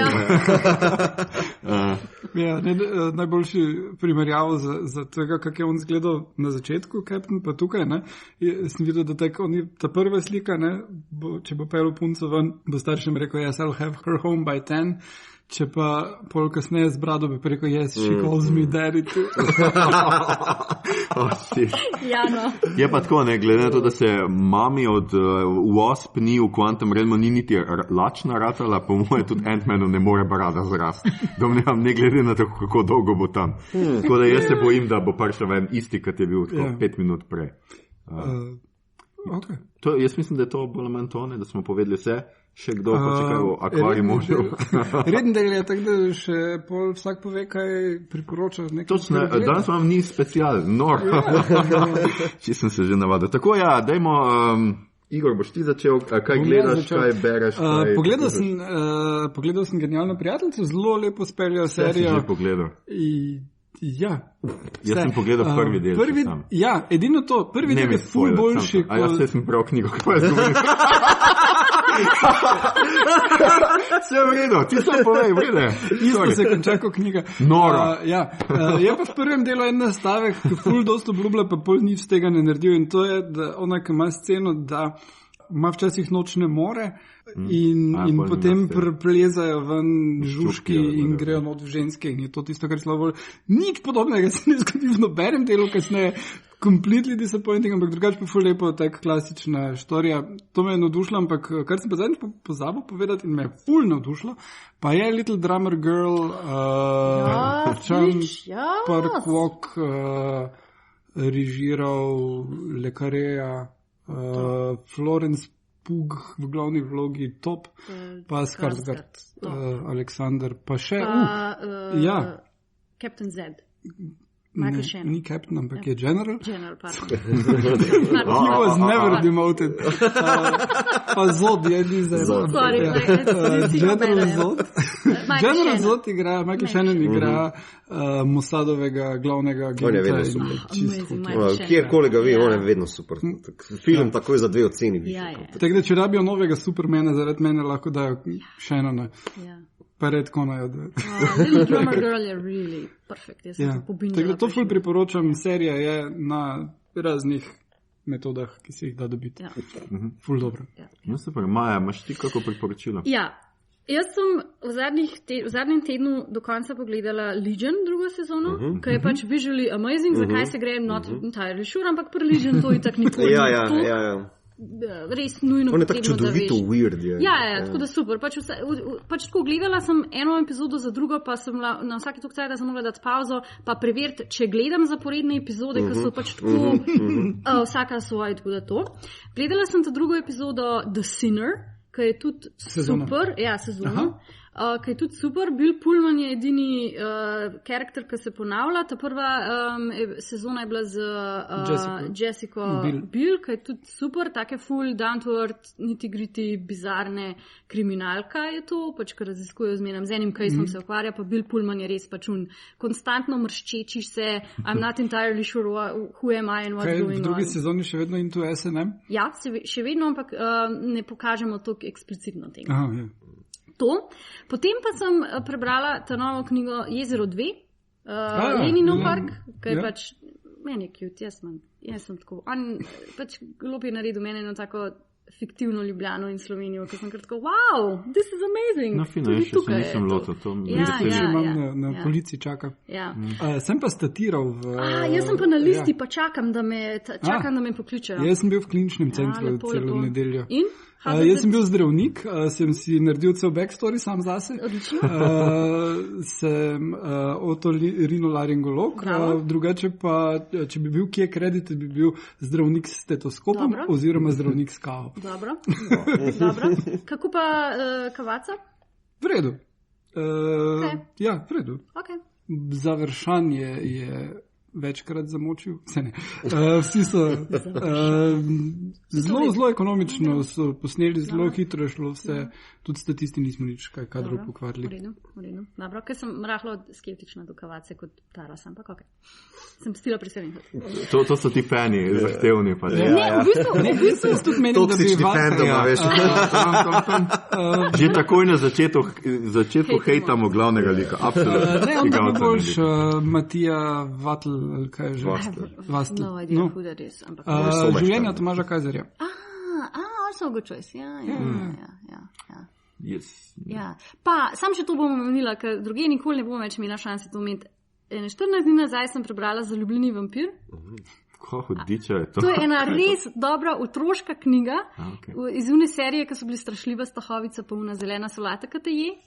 Najboljši primerjavo za tega, kak je on zgledal na začetku, Captain, pa tukaj, ne, sem videl, da ta prva slika, ne, če bo pel punco ven, bo staršem rekel, yes, I'll have her home by 10. Če pa pol kasneje z brado bi preko yes, she calls me daddy too. Je pa tako, ne, glede na to, da se mami od Wasp ni v Quantum Realmu ni niti lačna ratala, po moje tudi Ant-Manu ne more brada zrasti. Domnevam, ne glede na to, kako dolgo bo tam. Tako da jaz se bojim, da bo prišel ven isti, kot je bil 5 minut prej. Jaz mislim, da je to bolj manj tone, da smo povedali vse. Še kdo hoče kaj o akvariju možil? Reden del je tako, da še vsak pove, kaj priporoča. Točno, danes vam ni special, či sem se že navadil. Tako dajmo, Igor, boš ti začel, kaj gledaš, kaj bereš? Pogledal sem Genialno prijateljstvo, zelo lepo speljajo serijo. Vse si že pogledal? Jaz sem pogledal prvi del. Edino to, prvi del je ful boljši. Jaz sem prav knjigo, kaj je zgovoril. Vse v redu, ti sam povej, vrede. Isto se konča kot knjiga. Noro. Je pa v prvem delu en nastavek, ki ful dosto obljublja, pa pol nič tega ne naredil. In to je, da ona, ki ima sceno, da ima včasih nočne more in potem preplezajo ven žužki in grejo not v ženske in je to tisto, kar slabo. Nič podobnega se ne zgodi v nobenem delu, kasneje. Completely disappointing, ampak drugače pa ful lepo, tak klasična štorija. To me je navdušilo, ampak kar sem pa zadnjič pozabil povedati in me je ful navdušilo, pa je Little Drummer Girl, Park Walk, režiral Le Carreja, Florence Pugh v glavni vlogi Top, pa Skarsgård, Alexander, pa še Captain Z. Ni Captain, ampak je General. General, pardon. He was never demoted. Pa Zod je General Zod. General Zod igra, Michael Shannon igra Mossadovega glavnega agenta. Kjerkoli ga vi, on je vedno super. Film takoj za 2 oceni. Tako da, če rabijo novega Supermana, zaradi mene lahko dajo Shannona. Pa redko najo. Little Drummer Girl je really perfect. Tako da to ful priporočam. Serija je na raznih metodah, ki se jih da dobiti. Ful dobro. No super, Maja, imaš ti kako priporočilo? Jaz sem v zadnjem tednu do konca pogledala Legion drugo sezono, ki je pač visually amazing, zakaj se gre, not entirely sure, ampak pri Legion to je tak nikoli. Res nujno. On je tako čudovito weird. Tako da super. Pač tako gledala sem eno epizodo za drugo, pa sem na vsaki tok cajta sem mogla dati pauzo, pa preveriti, če gledam zaporedne epizode, ki so pač tako vsaka svoje, tako da to. Gledala sem ta drugo epizodo The Sinner, ki je tudi super. Sezono. Ki je tudi super. Bill Pullman je edini karakter, ki se ponavlja. Ta prva sezona je bila z Jessico Biel, ki je tudi super, take full, down to earth, nitty-gritty, bizarne kriminalka je to, pač kar raziskujejo zmenem z enim caseom se ukvarja, pa Bill Pullman je res pač konstantno mrščeči se, I'm not entirely sure who am I and what's going on. V drugi sezoni še vedno into SNM? Ja, še vedno, ampak ne pokažemo toliko eksplicitno tega. Aha, ja. To. Potem pa sem prebrala ta novo knjigo Jezero 2, Leninov park, ki je pač, meni je cute, jaz sem tako, on pač glup je naredil mene eno tako fiktivno Ljubljano in Slovenijo, ker sem kar tako, wow, this is amazing. No, fino, še se nisem lotil. Na policiji čakam. Sem pa statiral jaz sem pa na listi, pa čakam, da me pokličajo. Jaz sem bil v kliničnem centru celo nedeljo. In? Jaz sem bil zdravnik, sem si naredil cel backstory sam zase. Odlično. Sem otorinolaringolog, drugače pa, če bi bil kje kredit, bi bil zdravnik s stetoskopom oziroma zdravnik s kavo. Dobro. Kako pa kavaca? V redu. Ja, v redu. Okay. Završanje je večkrat zamočil. Vsi so zelo ekonomično so posneli, zelo hitro je šlo vse. Tudi statisti nismo nič kaj kadrov pokvarili. V redu. Dobro, ker sem rahlo skeptična do kavace kot Taras, ampak ok. Sem stila pri sebi. To so ti fani, zahtevni. V bistvu tudi menim, da bi veš. Že takoj na začetku hejtamo glavnega lika. Absolutno. Ne, on da bi boljš Matija Vatl, ali kaj je že? Vastl. No idea who that is. Življenja Tomaža Kajzerja. Also a good choice. Ja. Yes. Ja. Pa, sam še to bom omenila, ker druge nikoli ne bom več imela šanse to omeniti. 14 dni nazaj sem prebrala Zaljubljeni vampir. Hudiča je to. To je ena res dobra otroška knjiga iz une serije, ki so bili strašljiva stahovica, pa una zelena solata, ki te je.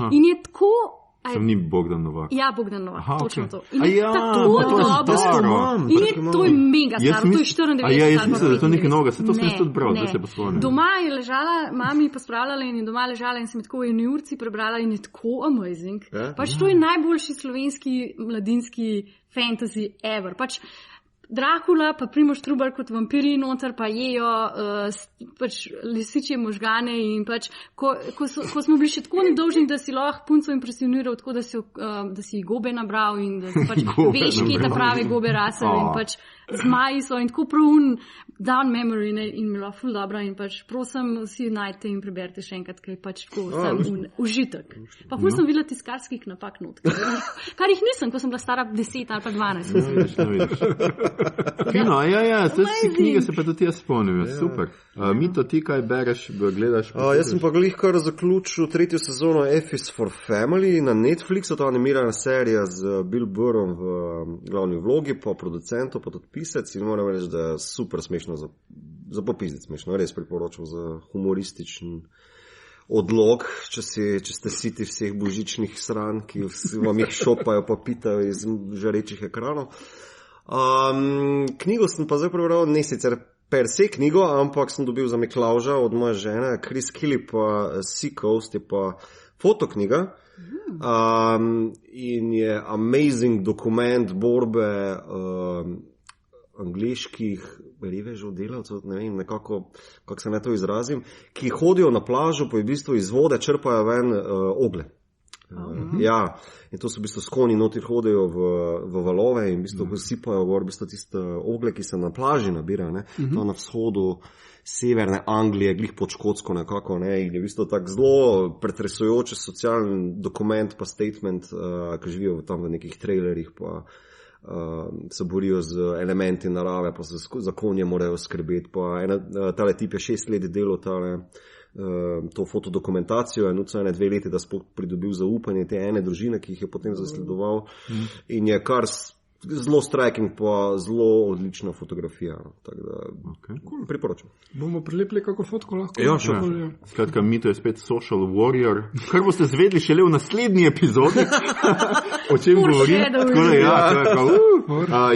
In je tako... Sem ni Bogdan Novak. Ja, Bogdan Novak, točno to. In je tako dobro. In je to mega staro, to je 94. Jaz mislim, da je to nekaj novega, se to sem tudi bral, da se bo spomnil. Doma je ležala, mami pa spravljala in je doma ležala in sem tako v eni urci prebrala in je tako amazing. Pač to je najboljši slovenski mladinski fantasy ever. Pač Drakula, pa Primož Trubar kot vampiri noter, pa jejo pač lisičje možgane in pač, ko smo bili še tako nedolžni, da si lahko punco impresioniral, tako da si gobe nabral in da pač veš, kje ta prave gobe rasejo in pač zmaji so in tako prav down memory in mi lahko ful dobro in pač prosim vsi najte in preberite še enkrat, kaj pač tako sam užitek. Pa ful sem videla tiskarskih napak not, kar jih nisem, ko sem bila stara 10 ali pa 12. Fino, to si knjige se pa tudi jaz spomnim, super. Mito, ti kaj bereš, gledaš? Jaz sem pa glih kar zaključil 3. sezono F is for Family na Netflixu, to animirana serija z Bill Burrom v glavni vlogi, pa producentov, pa tudi pisec in moram reči, da je super smešno za popizditi smešno, res priporočam za humorističen odlog, če ste siti vseh božičnih sran, ki vam jih šopajo pa pitajo iz žarečih ekranov. Knjigo sem pa zdaj prebral, ne sicer per se knjigo, ampak sem dobil za Miklavža od moje žene, Chris Killy pa Sea Coast je pa fotoknjiga in je amazing dokument borbe angliških revežev, delavcev, ne vem, nekako, kako se ne to izrazim, ki hodijo na plažo, pa v bistvu iz vode črpajo ven ogle. Ja, in to so v bistvu s konji noter hodijo v valove in v bistvu sipajo gor v bistvu tiste ogle, ki se na plaži nabira, ne, to na vzhodu severne Anglije, glih pod Škotsko nekako, ne, in je v bistvu tak zelo pretresujoč socialni dokument pa statement, ki živijo tam v nekih trailerih, pa se borijo z elementi narave, pa se za konje morajo skrbeti, pa tale tip je 6 let delal, tale to fotodokumentacijo in vse 2 leti, da sploh pridobil zaupanje te ene družine, ki jih je potem zasledoval. In je kar zelo striking, pa zelo odlična fotografija. Tako da priporočam. Bomo prilepili kako fotko lahko? Ja, še. Skratka, Mito je spet social warrior. Kar boste zvedli šele v naslednji epizodi, o čem govorim.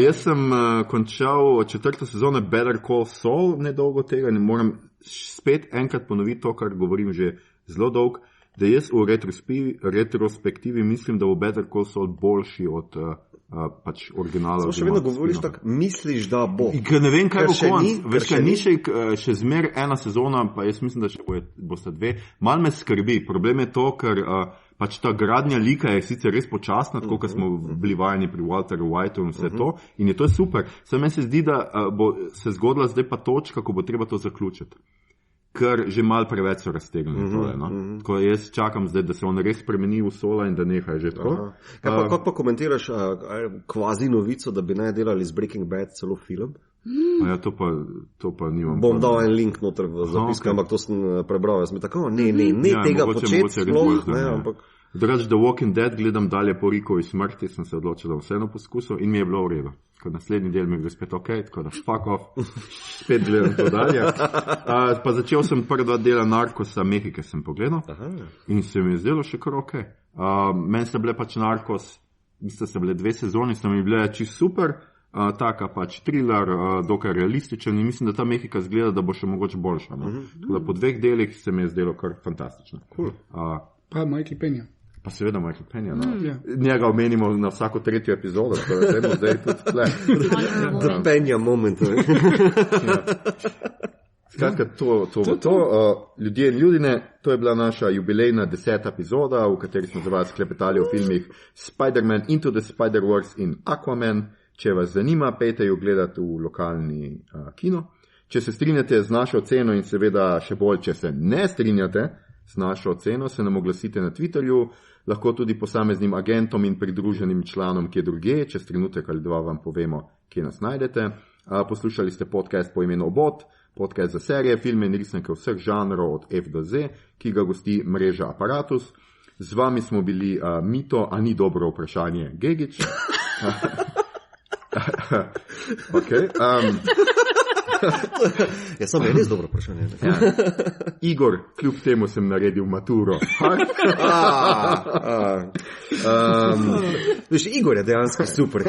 Jaz sem končal 4. sezono Better Call Saul nedolgo tega in moram spet enkrat ponoviti to, kar govorim že zelo dolg, da jaz v retrospektivi mislim, da bo Better Call Saul boljši od pač originala. Samo še vedno govoriš tako, misliš, da bo. Ne vem, kaj bo konc. Veš, kaj ni še zmer 1 sezona, pa jaz mislim, da še bosta 2. Mal me skrbi. Problem je to, ker pač ta gradnja lika je sicer res počasna, tako kot smo bili vajeni pri Walteru Whiteu in vse to. In je to super. Samo meni se zdi, da bo se zgodila zdaj pa točka, ko bo treba to zaključiti. Ker že malo preveč so raztegnili tole. No? Tako jaz čakam zdaj, da se on res spremeni v Sola in da neha že tako. Kako pa komentiraš kvazi novico, da bi naj delali z Breaking Bad celo film? Ja, to pa nimam. Bom dal en link noter v zapiske, ampak to sem prebral. Jaz mi tako, ne tega početi sploh. Drugač, The Walking Dead gledam dalje po Rikovi smrti, sem se odločil, da vseeno poskusil in mi je bilo v redu. Ko naslednji del mi je spet ok, tako da fuck off, spet gledam to dalje. Pa začel sem prva 2 dela Narcosa, Mehike sem pogledal in se mi je zdelo še kar ok. Meni se bile pač Narcos, mislim, se bile 2 sezoni, so mi bile čisto super, taka pač thriller, dokaj realističen in mislim, da ta Mehika zgleda, da bo še mogoče boljša. No? Tako da po 2 delih se mi je zdelo kar fantastično. Cool. Pa Michael Peña. Pa seveda Michael Peña, no. Njega omenimo na vsako 3. epizodo, tako da zdaj tudi tle. The Peña moment. Skratka, to. Ljudje in ljudine, to je bila naša jubilejna 10. epizoda, v kateri smo za vas klepetali o filmih Spider-Man Into the Spider-Verse in Aquaman. Če vas zanima, pejte jo gledati v lokalni kino. Če se strinjate z našo oceno in seveda še bolj, če se ne strinjate z našo oceno, se nam oglasite na Twitterju, lahko tudi posameznim agentom in pridruženim članom, kje druge, čez trenutek ali 2 vam povemo, kje nas najdete. Poslušali ste podcast po imenu Obot, podcast za serije, filme in risanke vseh žanrov od F do Z, ki ga gosti mreža Aparatus. Z vami smo bili Mito, a ni dobro vprašanje, Gegič. Okay. Ja, samo je res dobro vprašanje. Igor, kljub temu sem naredil maturo. Veš, Igor je dejansko super.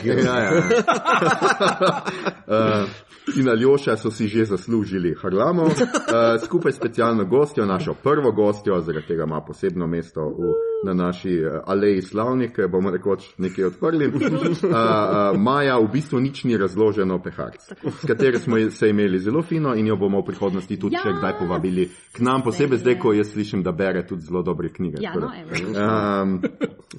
In Aljoša so si že zaslužili Harlamov. Skupaj specialno gostjo, našo prvo gostjo, zaradi tega ima posebno mesto na naši aleji slavnih, ker bomo nekoč nekaj odprli. Maja v bistvu nič ni razloženo peharc, s katero smo se imeli zelo fino in jo bomo v prihodnosti tudi še kdaj povabili k nam, posebej zdaj, ko jaz slišim, da bere tudi zelo dobre knjige.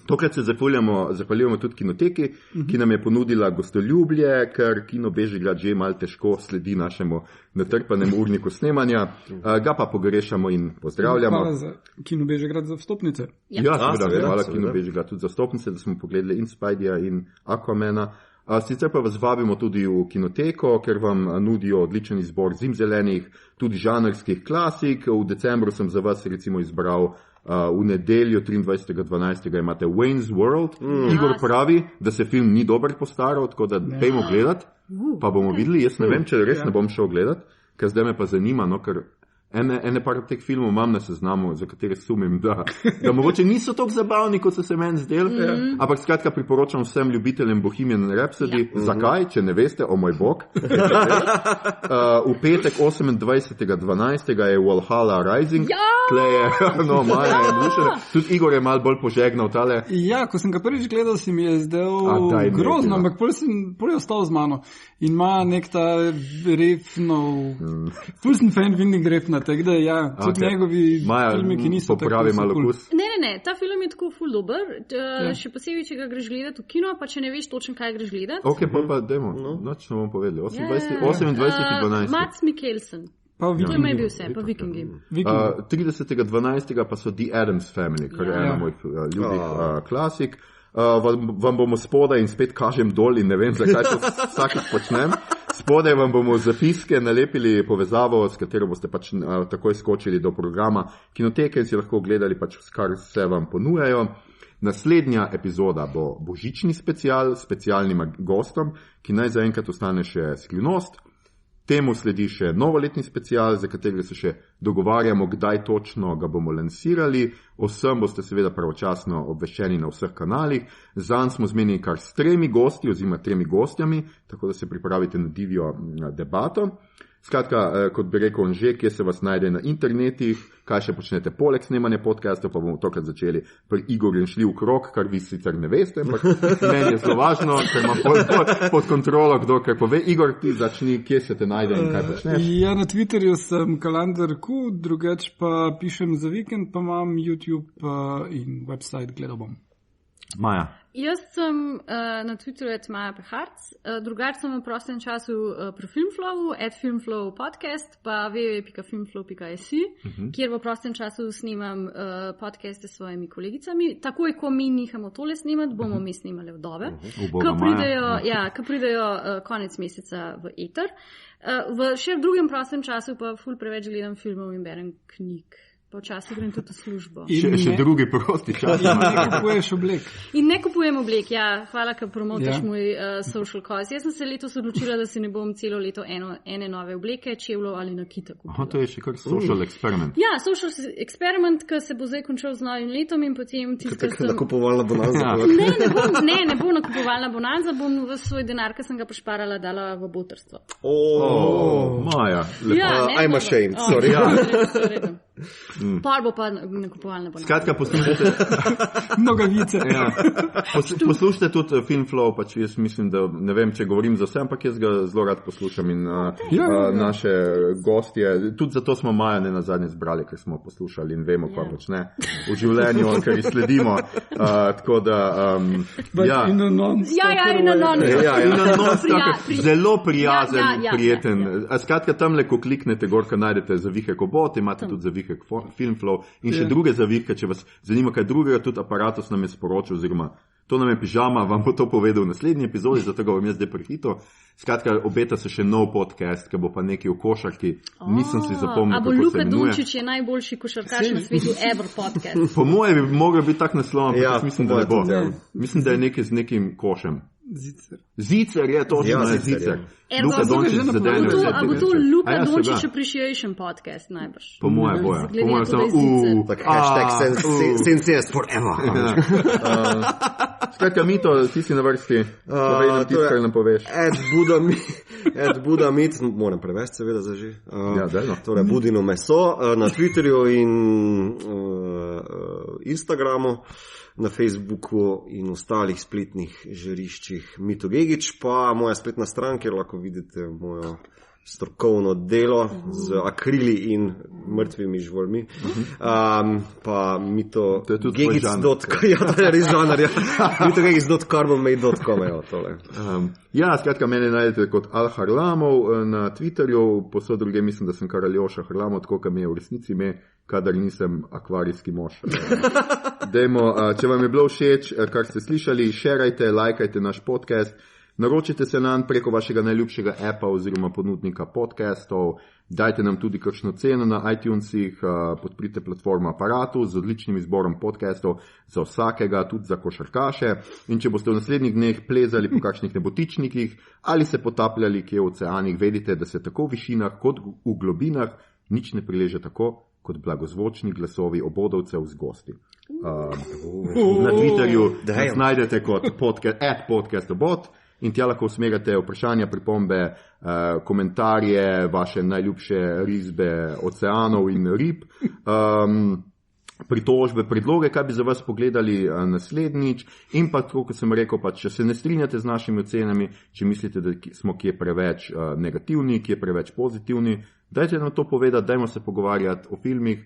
Tokrat se zahvaljujemo tudi Kinoteki, ki nam je ponudila gostoljublje, ker Kino Bežigrad že malo težko sledi našemu natrpanemu urniku snemanja. Ga pa pogrešamo in pozdravljamo. Hvala za Kino Bežigrad za vstopnice. Ja, hvala Kino Bežigrad tudi za vstopnice, da smo pogledali in Spideyja in Aquamana. Sicer pa vas vabimo tudi v Kinoteko, ker vam nudijo odličen izbor zimzelenih, tudi žanrskih klasik. V decembru sem za vas recimo izbral v nedeljo 23.12. imate Wayne's World. Igor pravi, da se film ni dober postaral, tako da pejmo gledati, pa bomo videli. Jaz ne vem, če res ne bom šel gledati, ker zdaj me pa zanima, no, ker ene par teh filmov imam na seznamu, za katere sumim, da mogoče niso toliko zabavni, kot so se meni zdeli, ampak skratka priporočam vsem ljubiteljem Bohemian Rhapsody. Zakaj? Če ne veste, o moj bog. V petek 28.12. je Valhalla Rising. Tle je, no, Maja je dušena. Tudi Igor je malo bolj požegnal tale. Ja, ko sem ga prvič gledal, si mi je zdel grozno, ampak pol je ostal z mano. In ima nek ta refnov, ful sem fan Winding Refna, tako da ja, tudi njegovi filmi, ki niso tako cool. Ne, ta film je tako ful dober, še posebej, če ga greš gledati v kino, pa če ne veš točno, kaj greš gledati. Ok, pa dajmo, noč ne bomo povedali. 28.12. Mads Mikkelsen. To je moj bil vse, pa Vikingi. 30.12. pa so The Addams Family, kar je ena moj ljubih klasik. Vam bomo spodaj in spet kažem dol in ne vem, zakaj to vsakič počnem. Spodaj vam bomo v zapiske nalepili povezavo, s katero boste pač takoj skočili do programa Kinoteke in si lahko gledali pač kar vse vam ponujajo. Naslednja epizoda bo božični special s specialnim gostom, ki naj zaenkrat ostane še skrivnost. Temu sledi še novoletni special, za katerega se še dogovarjamo, kdaj točno ga bomo lansirali. O vsem boste seveda pravočasno obveščeni na vseh kanalih. Zanj smo zmenili kar s 3 gosti oziroma 3 gostjami, tako da se pripravite na divjo debato. Skratka, kot bi rekel Anže, kje se vas najde na internetih, kaj še počnete poleg snemanja podcastov, pa bomo tokrat začeli pri Igorju in šli v krog, kar vi sicer ne veste, ampak meni je zelo važno, ker ima pod kontrolo kdo, ker pove. Igor, ti začni, kje se te najde in kaj počneš? Ja, na Twitterju sem Kalanderku, drugač pa pišem za vikend, pa imam YouTube in website Gledal bom. Maja. Jaz sem na Twitterju Maja Peharc, drugače sem v prostem času pri Filmflowu, @Filmflow podcast, pa www.filmflow.js, kjer v prostem času snemam podcaste s svojimi kolegicami. Takoj, ko mi nehamo tole snemati, bomo mi snemali Vdove, ko pridejo konec meseca v eter. Še v drugem prostem času pa ful preveč gledam filmov in berem knjig. Pa včasih grem tudi v službo. Še drugi prosti čas. In ne kupuješ oblek. In ne kupujem oblek, ja. Hvala, ker promotaš moj social cause. Jaz sem se letos odločila, da si ne bom celo leto ene nove obleke, čevljev ali nakita kupila. To je še kar social experiment. Ja, social experiment, ki se bo zdaj končal z novim letom in potem tisto, kar sem... Nakupovalna bonanza. Ne bo nakupovalna bonanza, bom v svoj denar, ki sem ga prišparala, dala v botrstvo. Maja. I'm ashamed, sorry. Par bo pa nakupovalna bonanza. Skratka, poslušajte. Nogavice. Poslušajte tudi Filmflow, pač jaz mislim, da ne vem, če govorim za vse, ampak jaz ga zelo rad poslušam in naše gostje. Tudi zato smo Maja ne nazadnje zbrali, ker smo poslušali in vemo, kaj počne v življenju, ker jih sledimo. Tako da... In na non-stop. Zelo prijazen, prijeten. Skratka, tamle, ko kliknete gor, ko najdete zavihek obot, imate tudi zavihek Filmflow in še druge zavihke, če vas zanima kaj drugega, tudi aparatus nam je sporočil, oziroma to nam je pižama, vam bo to povedal v naslednji epizodi, zato ga vam jaz zdaj prehito. Skratka, obeta se še nov podcast, ki bo pa neki v košarki, nisem si zapomnil, kako se imenuje. A bo Luka Dončić je najboljši košarkaš na svetu ever podcast. Po moje bi mogel biti tak naslov, ampak jaz mislim, da ne bo. Mislim, da je nekaj z nekim košem. Zicer je točno, Zicer. Luka Dončić zadene vse. A bo to Luka Dončić Appreciation podcast najbrž? Po moje boja. Po moje samo hashtag Sincere forever. Skratka, Mito, ti si na vrsti. Povej nam tisto, kar nam poveš. Ed Buda Mit, moram prevesti seveda za že. Torej, Budino meso na Twitterju in Instagramu, na Facebooku in ostalih spletnih žariščih Mito Gegić, pa moja spletna stran, kjer lahko vidite mojo strokovno delo z akrili in mrtvimi žvoljmi. Pa Mito Gegić.carbonmade.com Ja, skratka, mene najdete kot Al Harlamov na Twitterju, posod druge mislim, da sem kar Aljoša Harlamov, tako ka me je v resnici ime, kadar nisem akvarijski mož. Dajmo, če vam je bilo všeč, kar ste slišali, šerajte, lajkajte naš podcast, naročite se nam preko vašega najljubšega appa oziroma ponudnika podcastov, dajte nam tudi kakšno ceno na iTunesih, podprite platformo Aparatu z odličnim izborom podcastov za vsakega, tudi za košarkaše. In če boste v naslednjih dneh plezali po kakšnih nebotičnikih ali se potapljali kje v oceanih, vedite, da se tako v višinah kot v globinah nič ne prileže tako kot blagozvočni glasovi obodovcev z gosti. Na Twitterju nas najdete kot @podcastobot in tja lahko usmerjate vprašanja, pripombe, komentarje, vaše najljubše risbe oceanov in rib, pritožbe, predloge, kaj bi za vas pogledali naslednjič in pa, kot sem rekel, pa, če se ne strinjate z našimi ocenami, če mislite, da smo kje preveč negativni, kje preveč pozitivni, dajte nam to povedati, dajmo se pogovarjati o filmih,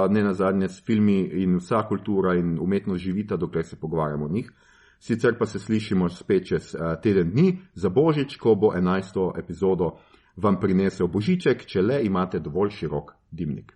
ne nazadnje s filmi in vsa kultura in umetnost živita, dokler se pogovarjamo o njih. Sicer pa se slišimo spet čez teden dni za Božič, ko bo 11. epizodo vam prinesel Božiček, če le imate dovolj širok dimnik.